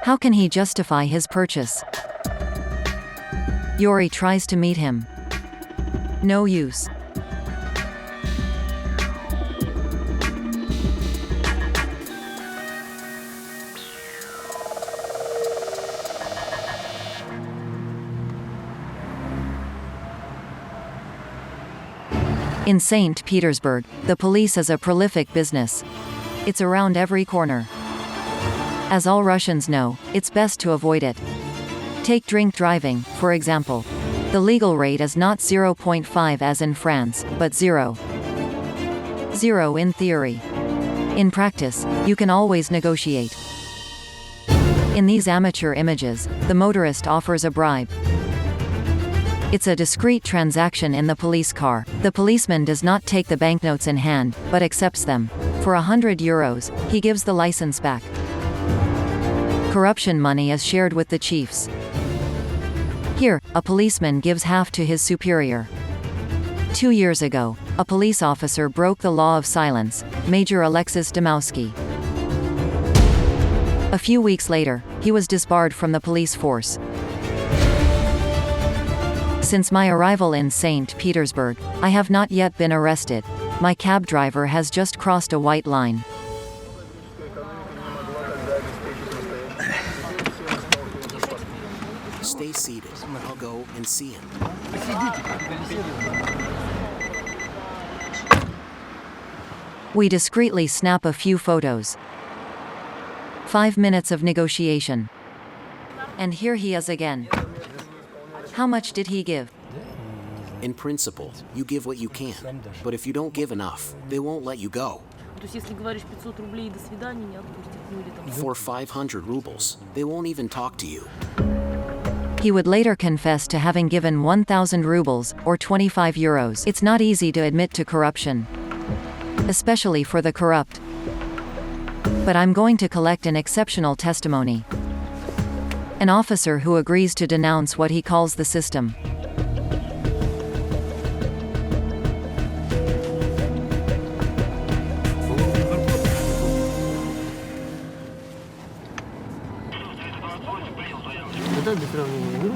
How can he justify his purchase? Yuri tries to meet him. No use. In Saint Petersburg, the police is a prolific business. It's around every corner. As all Russians know, it's best to avoid it. Take drink driving, for example. The legal rate is not 0.5 as in France, but 0. 0 in theory. In practice, you can always negotiate. In these amateur images, the motorist offers a bribe. It's a discreet transaction in the police car. The policeman does not take the banknotes in hand, but accepts them. For 100 euros, he gives the license back. Corruption money is shared with the chiefs. Here, a policeman gives half to his superior. 2 years ago, a police officer broke the law of silence, Major Alexis Demowski. A few weeks later, he was disbarred from the police force. Since my arrival in Saint Petersburg, I have not yet been arrested. My cab driver has just crossed a white line. Stay seated. I'll go and see him. We discreetly snap a few photos. 5 minutes of negotiation. And here he is again. How much did he give? In principle, you give what you can. But if you don't give enough, they won't let you go. For 500 rubles, they won't even talk to you. He would later confess to having given 1,000 rubles, or 25 euros. It's not easy to admit to corruption, especially for the corrupt. But I'm going to collect an exceptional testimony. An officer who agrees to denounce what he calls the system.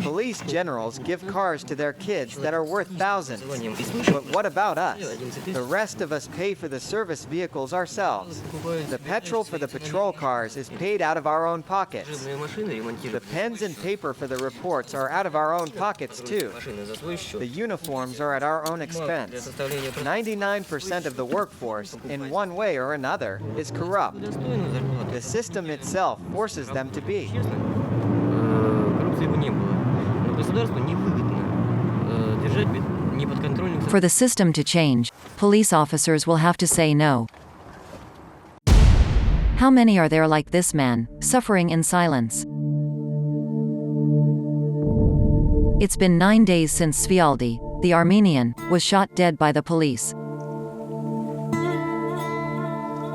Police generals give cars to their kids that are worth thousands. But what about us? The rest of us pay for the service vehicles ourselves. The petrol for the patrol cars is paid out of our own pockets. The pens and paper for the reports are out of our own pockets too. The uniforms are at our own expense. 99% of the workforce, in one way or another, is corrupt. The system itself forces them to be. For the system to change, police officers will have to say no. How many are there like this man, suffering in silence? It's been 9 days since Svialdi, the Armenian, was shot dead by the police.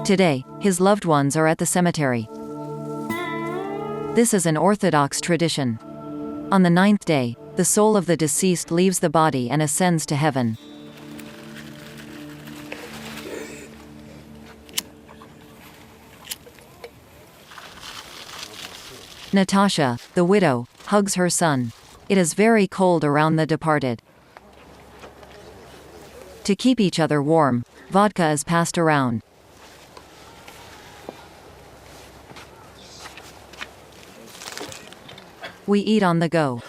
Today, His loved ones are at the cemetery. This is an Orthodox tradition. On the 9th day, the soul of the deceased leaves the body and ascends to heaven. Natasha, the widow, hugs her son. It is very cold around the departed. To keep each other warm, vodka is passed around. We eat on the go.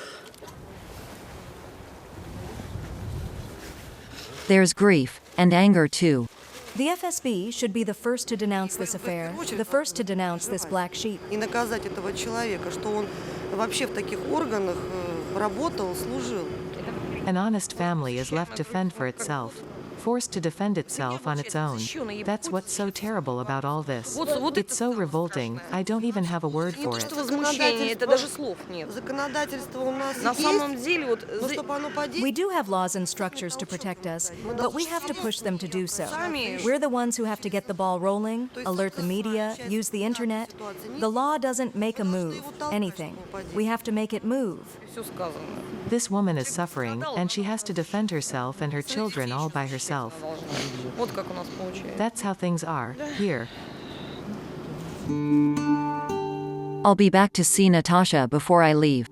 There's grief, and anger too. The FSB should be the first to denounce this affair, the first to denounce this black sheep. И наказать этого человека, что он вообще в таких органах работал, служил. An honest family is left to fend for itself, forced to defend itself on its own. That's what's so terrible about all this. It's so revolting, I don't even have a word for it. We do have laws and structures to protect us, but we have to push them to do so. We're the ones who have to get the ball rolling, alert the media, use the internet. The law doesn't make a move, anything. We have to make it move. This woman is suffering, and she has to defend herself and her children all by herself. That's how things are, here. I'll be back to see Natasha before I leave.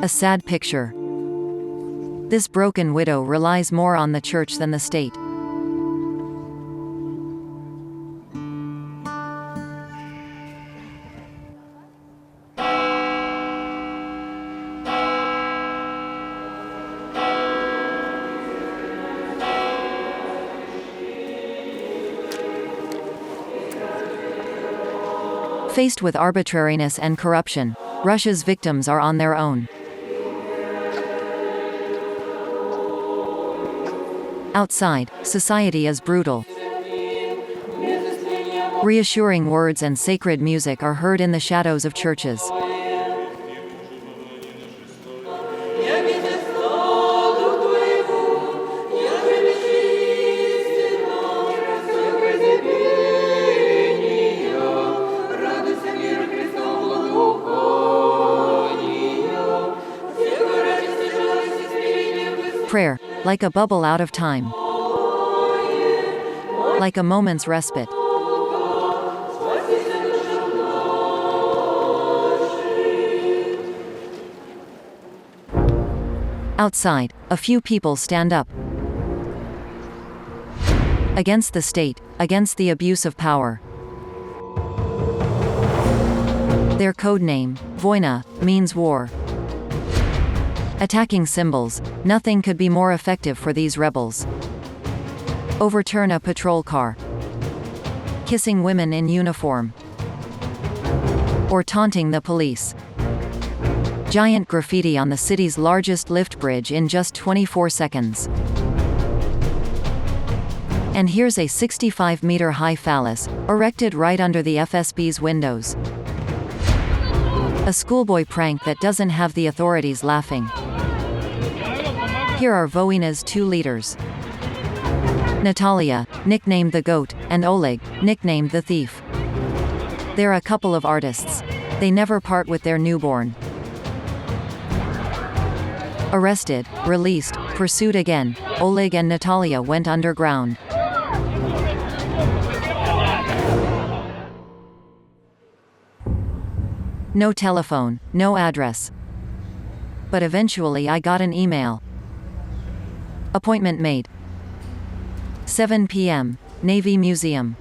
A sad picture. This broken widow relies more on the church than the state. Faced with arbitrariness and corruption, Russia's victims are on their own. Outside, society is brutal. Reassuring words and sacred music are heard in the shadows of churches. Prayer, like a bubble out of time. Like a moment's respite. Outside, a few people stand up. Against the state, against the abuse of power. Their code name, Voina, means war. Attacking symbols, nothing could be more effective for these rebels. Overturn a patrol car. Kissing women in uniform. Or taunting the police. Giant graffiti on the city's largest lift bridge in just 24 seconds. And here's a 65-meter-high phallus, erected right under the FSB's windows. A schoolboy prank that doesn't have the authorities laughing. Here are Voina's two leaders. Natalia, nicknamed the Goat, and Oleg, nicknamed the Thief. They're a couple of artists. They never part with their newborn. Arrested, released, pursued again, Oleg and Natalia went underground. No telephone, no address. But eventually I got an email. Appointment made. 7 p.m., Navy Museum.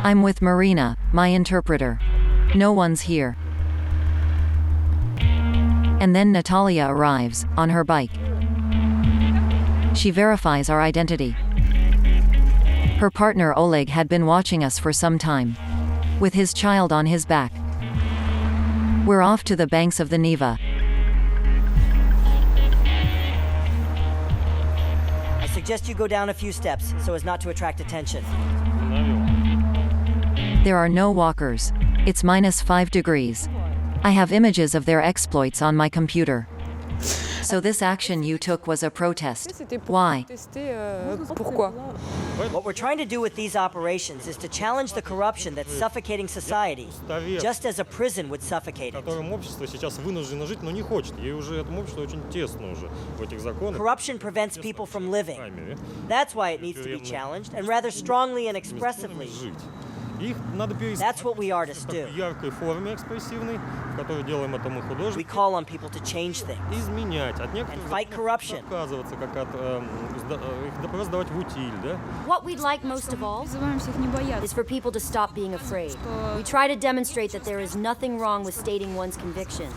I'm with Marina, my interpreter. No one's here. And then Natalia arrives, on her bike. She verifies our identity. Her partner Oleg had been watching us for some time. With his child on his back. We're off to the banks of the Neva. I suggest you go down a few steps so as not to attract attention. There are no walkers. It's -5 degrees. I have images of their exploits on my computer. So this action you took was a protest. Why? What we're trying to do with these operations is to challenge the corruption that's suffocating society, just as a prison would suffocate it. Corruption prevents people from living. That's why it needs to be challenged, and rather strongly and expressively. That's what we artists do. We call on people to change things and fight corruption. What we'd like most of all is for people to stop being afraid. We try to demonstrate that there is nothing wrong with stating one's convictions.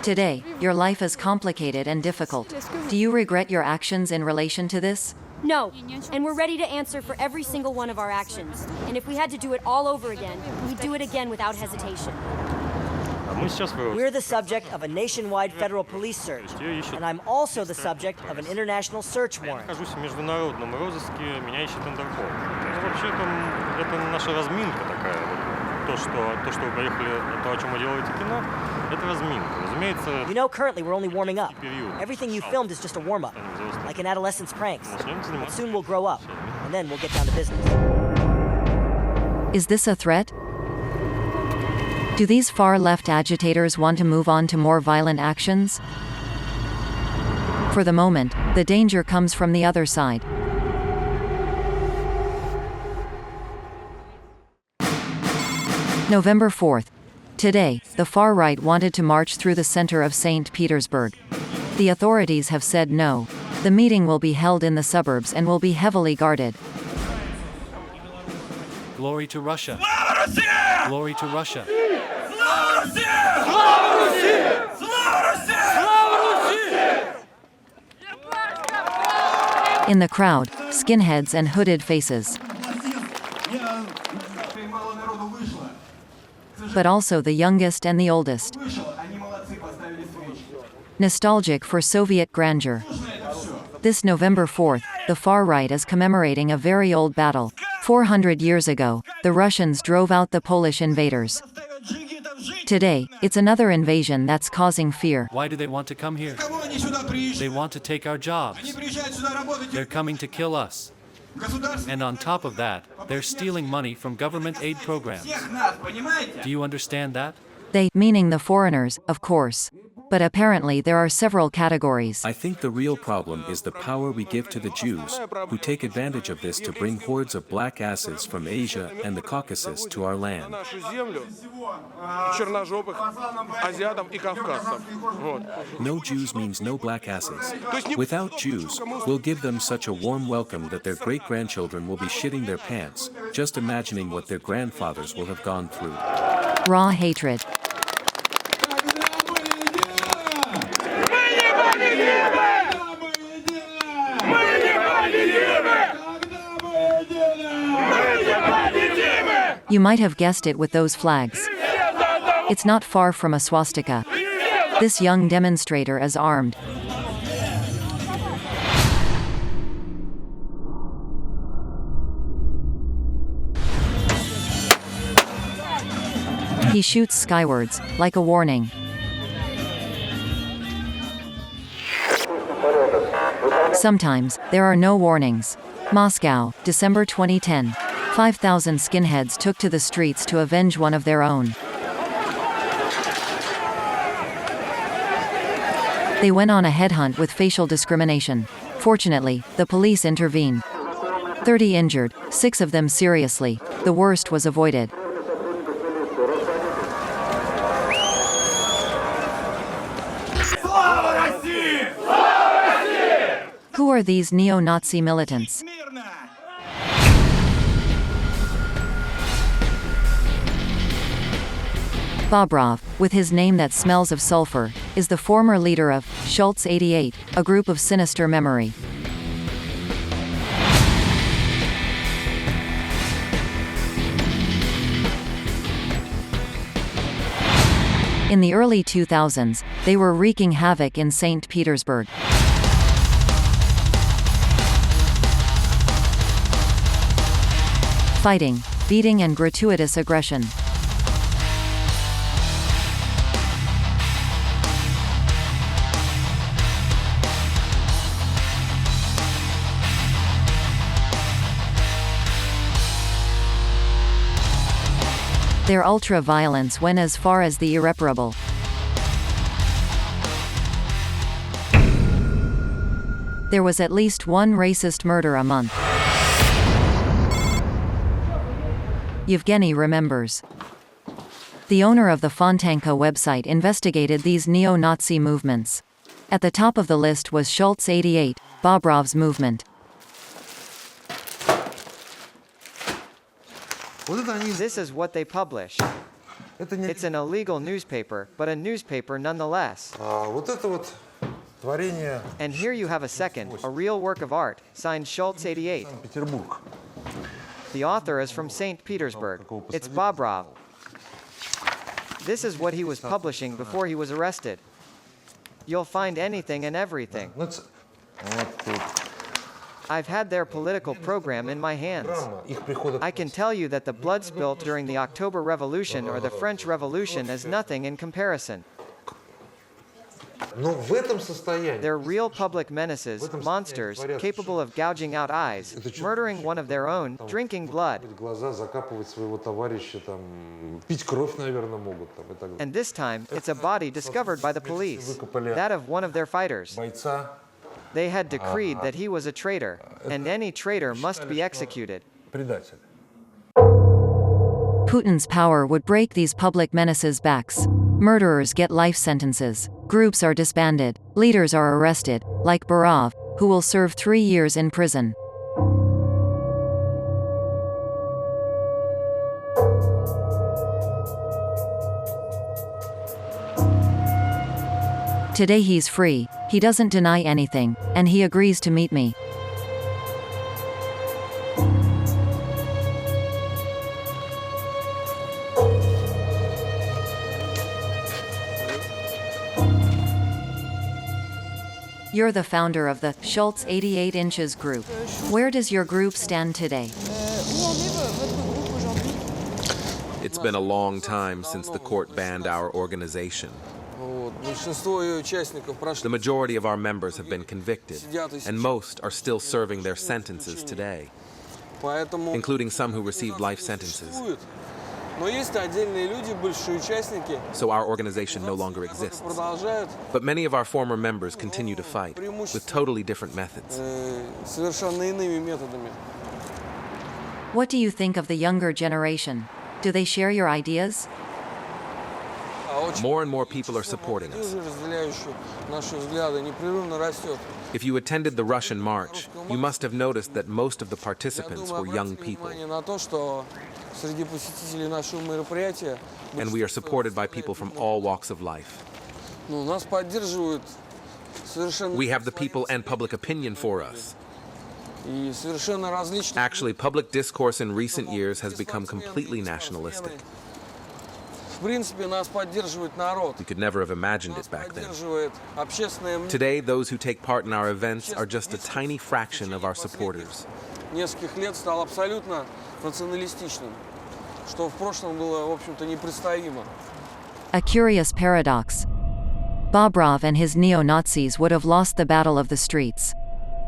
Today, your life is complicated and difficult. Do you regret your actions in relation to this? No, and we're ready to answer for every single one of our actions. And if we had to do it all over again, we'd do it again without hesitation. We're the subject of a nationwide federal police search, and I'm also the subject of an international search warrant. You know, currently we're only warming up. Everything you filmed is just a warm-up, like an adolescent's pranks. But soon we'll grow up, and then we'll get down to business. Is this a threat? Do these far-left agitators want to move on to more violent actions? For the moment, the danger comes from the other side. November 4th. Today, the far right wanted to march through the center of Saint Petersburg. The authorities have said no. The meeting will be held in the suburbs and will be heavily guarded. Glory to Russia. Glory to Russia. In the crowd, skinheads and hooded faces. But also the youngest and the oldest. Nostalgic for Soviet grandeur. This November 4th, the far right is commemorating a very old battle. 400 years ago, the Russians drove out the Polish invaders. Today, it's another invasion that's causing fear. Why do they want to come here? They want to take our jobs. They're coming to kill us. And on top of that, they're stealing money from government aid programs. Do you understand that? They, meaning the foreigners, of course. But apparently there are several categories. I think the real problem is the power we give to the Jews, who take advantage of this to bring hordes of black asses from Asia and the Caucasus to our land. No Jews means no black asses. Without Jews, we'll give them such a warm welcome that their great-grandchildren will be shitting their pants, just imagining what their grandfathers will have gone through. Raw hatred. You might have guessed it with those flags. It's not far from a swastika. This young demonstrator is armed. He shoots skywards, like a warning. Sometimes, there are no warnings. Moscow, December 2010. 5,000 skinheads took to the streets to avenge one of their own. They went on a headhunt with facial discrimination. Fortunately, the police intervened. 30 injured, 6 of them seriously. The worst was avoided. Who are these neo-Nazi militants? Bobrov, with his name that smells of sulfur, is the former leader of Schultz 88, a group of sinister memory. In the early 2000s, they were wreaking havoc in Saint Petersburg. Fighting, beating and gratuitous aggression. Their ultra-violence went as far as the irreparable. There was at least one racist murder a month. Yevgeny remembers. The owner of the Fontanka website investigated these neo-Nazi movements. At the top of the list was Schultz 88, Bobrov's movement. This is what they publish. It's an illegal newspaper, but a newspaper nonetheless. And here you have a second, a real work of art, signed Schultz 88. The author is from Saint Petersburg. It's Bobrov. This is what he was publishing before he was arrested. You'll find anything and everything. I've had their political program in my hands. I can tell you that the blood spilt during the October Revolution or the French Revolution is nothing in comparison. They're real public menaces, monsters, capable of gouging out eyes, murdering one of their own, drinking blood. And this time, it's a body discovered by the police, that of one of their fighters. They had decreed that he was a traitor, and any traitor must be executed. Putin's power would break these public menaces' backs. Murderers get life sentences. Groups are disbanded. Leaders are arrested, like Borov, who will serve 3 years in prison. Today he's free, he doesn't deny anything, and he agrees to meet me. You're the founder of the Schultz 88 Inches group. Where does your group stand today? It's been a long time since the court banned our organization. The majority of our members have been convicted, and most are still serving their sentences today, including some who received life sentences. So our organization no longer exists. But many of our former members continue to fight, with totally different methods. What do you think of the younger generation? Do they share your ideas? More and more people are supporting us. If you attended the Russian March, you must have noticed that most of the participants were young people. And we are supported by people from all walks of life. We have the people and public opinion for us. Actually, public discourse in recent years has become completely nationalistic. We could never have imagined it back then. Today, those who take part in our events are just a tiny fraction of our supporters. A curious paradox. Bobrov and his neo-Nazis would have lost the battle of the streets.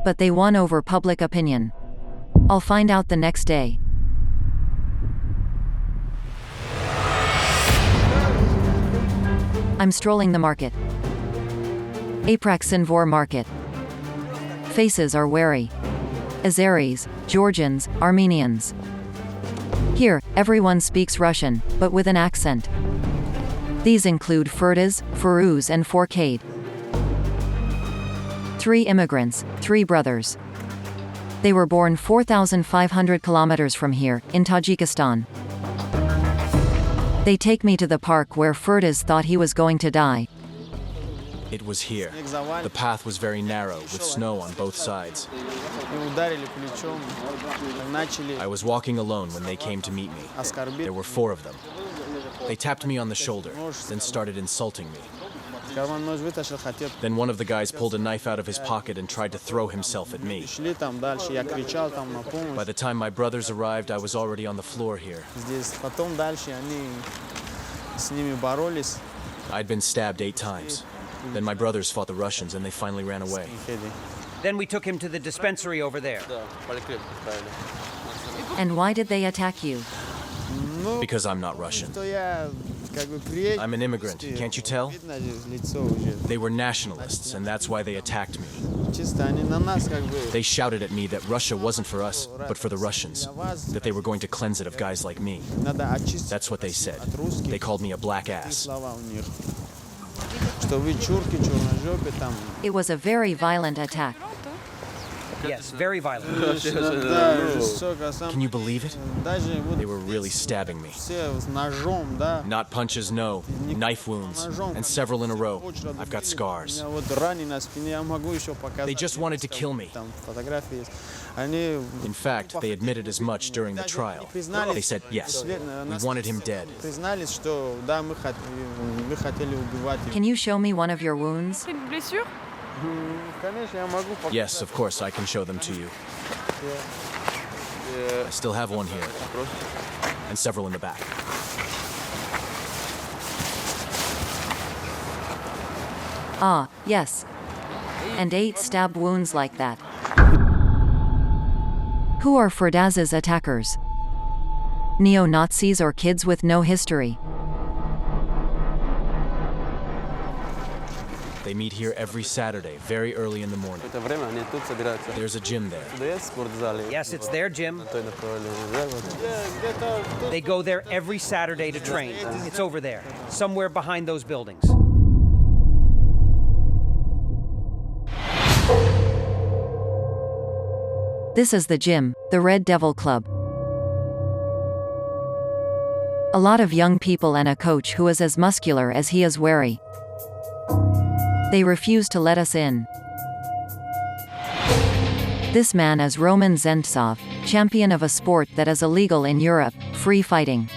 But they won over public opinion. I'll find out the next day. I'm strolling the market. Apraksinvor market. Faces are wary. Azeris, Georgians, Armenians. Here, everyone speaks Russian, but with an accent. These include Furtas, Firuz and Forcade. 3 immigrants, 3 brothers. They were born 4,500 kilometers from here, in Tajikistan. They take me to the park where Furtas thought he was going to die. It was here. The path was very narrow, with snow on both sides. I was walking alone when they came to meet me. There were 4 of them. They tapped me on the shoulder, then started insulting me. Then one of the guys pulled a knife out of his pocket and tried to throw himself at me. By the time my brothers arrived, I was already on the floor here. I'd been stabbed 8 times. Then my brothers fought the Russians and they finally ran away. Then we took him to the dispensary over there. And why did they attack you? Because I'm not Russian. I'm an immigrant, can't you tell? They were nationalists, and that's why they attacked me. They shouted at me that Russia wasn't for us, but for the Russians, that they were going to cleanse it of guys like me. That's what they said. They called me a black ass. It was a very violent attack. Yes, very violent. Can you believe it? They were really stabbing me. Not punches, no. Knife wounds. And several in a row. I've got scars. They just wanted to kill me. In fact, they admitted as much during the trial. They said, yes, we wanted him dead. Can you show me one of your wounds? Yes, of course, I can show them to you. I still have one here. And several in the back. Ah, yes. And 8 stab wounds like that. Who are Ferdaz's attackers? Neo-Nazis or kids with no history? They meet here every Saturday, very early in the morning. There's a gym there. Yes, it's their gym. They go there every Saturday to train. It's over there, somewhere behind those buildings. This is the gym, the Red Devil Club. A lot of young people and a coach who is as muscular as he is wary. They refuse to let us in. This man is Roman Zentsov, champion of a sport that is illegal in Europe, free fighting.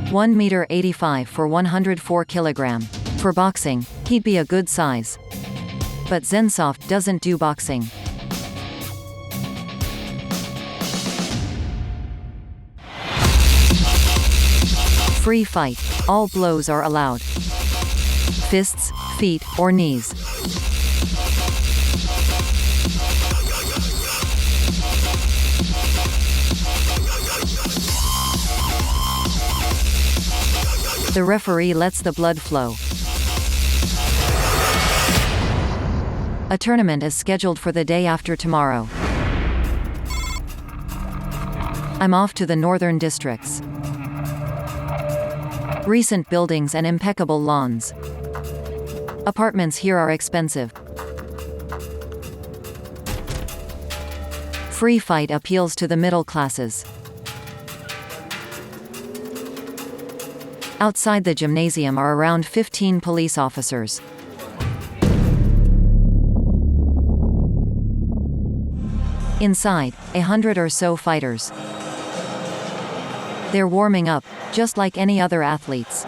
1.85 m for 104 kg. For boxing, he'd be a good size. But Zentsov doesn't do boxing. Free fight. All blows are allowed. Fists, feet, or knees. The referee lets the blood flow. A tournament is scheduled for the day after tomorrow. I'm off to the northern districts. Recent buildings and impeccable lawns. Apartments here are expensive. Free fight appeals to the middle classes. Outside the gymnasium are around 15 police officers. Inside, 100 or so fighters. They're warming up, just like any other athletes.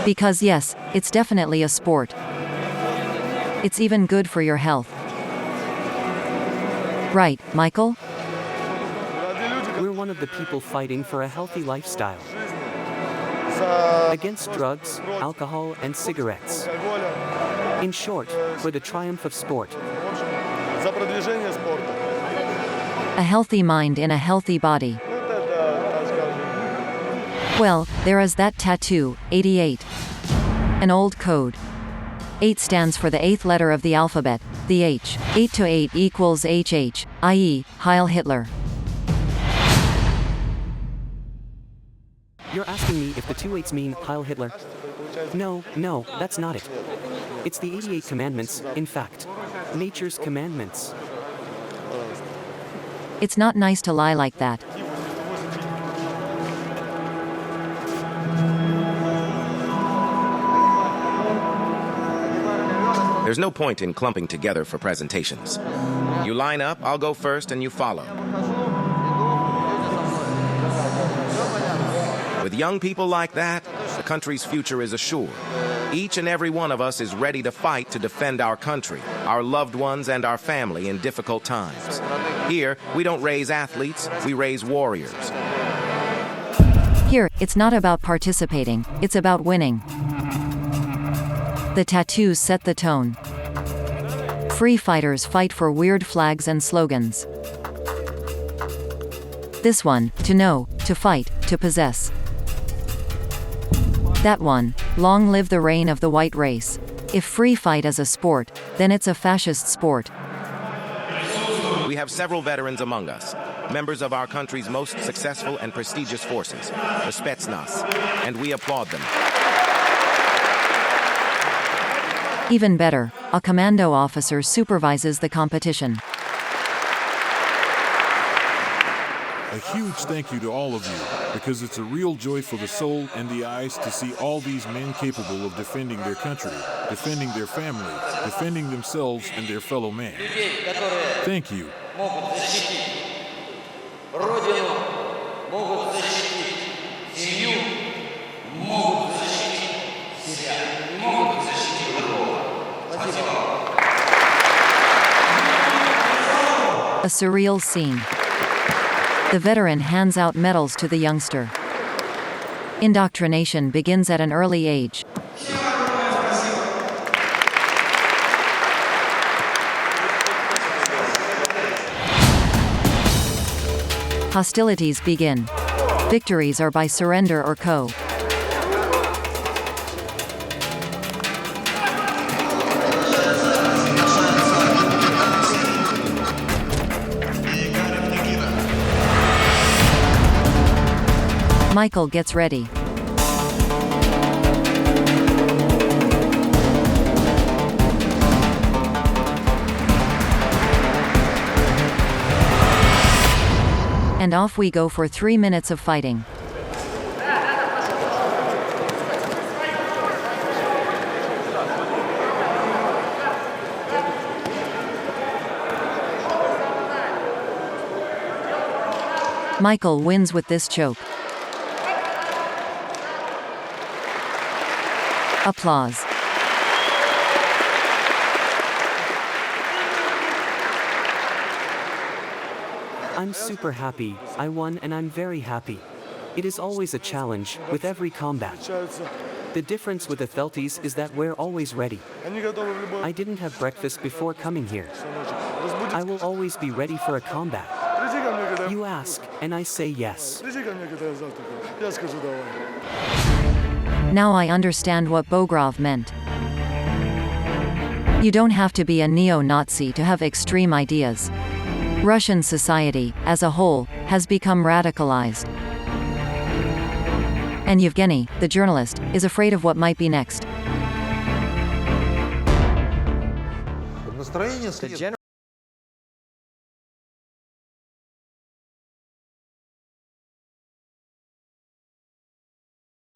Because yes, it's definitely a sport. It's even good for your health. Right, Michael? We're one of the people fighting for a healthy lifestyle. Against drugs, alcohol, and cigarettes. In short, for the triumph of sport. A healthy mind in a healthy body. Well, there is that tattoo, 88. An old code. 8 stands for the 8th letter of the alphabet, the H. 8 to 8 equals HH, i.e., Heil Hitler. You're asking me if the 2 8s mean Heil Hitler? No, that's not it. It's the 88 commandments, in fact. Nature's commandments. It's not nice to lie like that. There's no point in clumping together for presentations. You line up, I'll go first, and you follow. With young people like that, the country's future is assured. Each and every one of us is ready to fight to defend our country, our loved ones, and our family in difficult times. Here, we don't raise athletes, we raise warriors. Here, it's not about participating, it's about winning. The tattoos set the tone. Free fighters fight for weird flags and slogans. This one, to know, to fight, to possess. That one, long live the reign of the white race. If free fight is a sport, then it's a fascist sport. We have several veterans among us, members of our country's most successful and prestigious forces, the Spetsnaz, and we applaud them. Even better, a commando officer supervises the competition. A huge thank you to all of you, because it's a real joy for the soul and the eyes to see all these men capable of defending their country, defending their family, defending themselves and their fellow man. Thank you. A surreal scene. The veteran hands out medals to the youngster. Indoctrination begins at an early age. Hostilities begin. Victories are by surrender or co. Michael gets ready. And off we go for 3 minutes of fighting. Michael wins with this choke. Applause. I'm super happy. I won and I'm very happy. It is always a challenge with every combat. The difference with Atheltes is that we're always ready. I didn't have breakfast before coming here. I will always be ready for a combat. You ask, and I say yes. Now I understand what Bogrov meant. You don't have to be a neo-Nazi to have extreme ideas. Russian society, as a whole, has become radicalized. And Yevgeny, the journalist, is afraid of what might be next.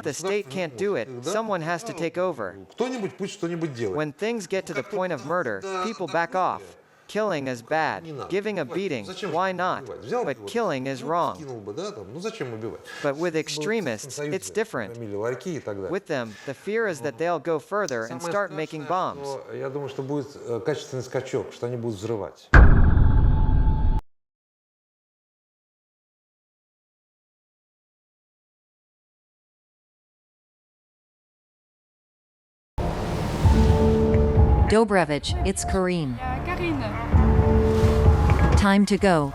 The state can't do it, someone has to take over. When things get to the point of murder, people back off. Killing is bad. Giving a beating, why not? But killing is wrong. But with extremists, it's different. With them, the fear is that they'll go further and start making bombs. Dobrevich, it's Karine. Time to go.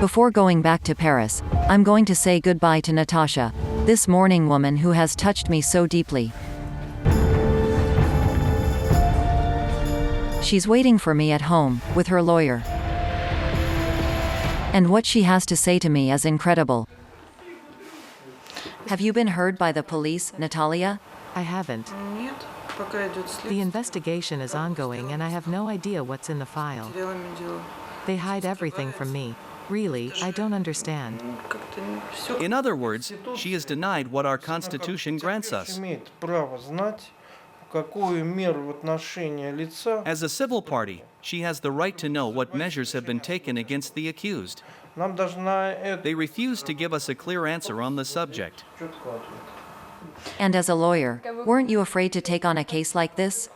Before going back to Paris, I'm going to say goodbye to Natasha, this morning woman who has touched me so deeply. She's waiting for me at home, with her lawyer. And what she has to say to me is incredible. Have you been heard by the police, Natalia? I haven't. The investigation is ongoing and I have no idea what's in the file. They hide everything from me. Really, I don't understand. In other words, she is denied what our Constitution grants us. As a civil party, she has the right to know what measures have been taken against the accused. They refuse to give us a clear answer on the subject. And as a lawyer, weren't you afraid to take on a case like this?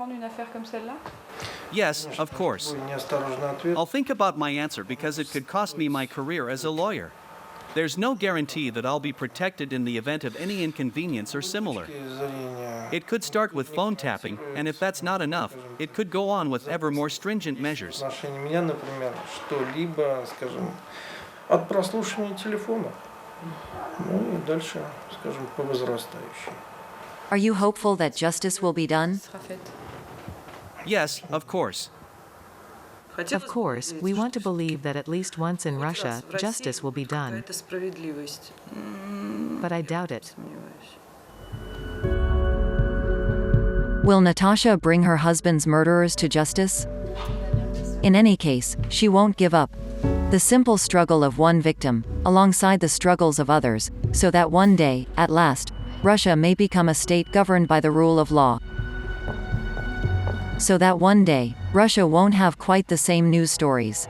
Yes, of course. I'll think about my answer because it could cost me my career as a lawyer. There's no guarantee that I'll be protected in the event of any inconvenience or similar. It could start with phone tapping, and if that's not enough, it could go on with ever more stringent measures. От прослушивания телефона, ну и дальше, скажем, по возрастающей. Are you hopeful that justice will be done? Yes, of course. Of course, we want to believe that at least once in Russia, justice will be done. But I doubt it. Will Natasha bring her husband's murderers to justice? In any case, she won't give up. The simple struggle of one victim, alongside the struggles of others, so that one day, at last, Russia may become a state governed by the rule of law. So that one day, Russia won't have quite the same news stories.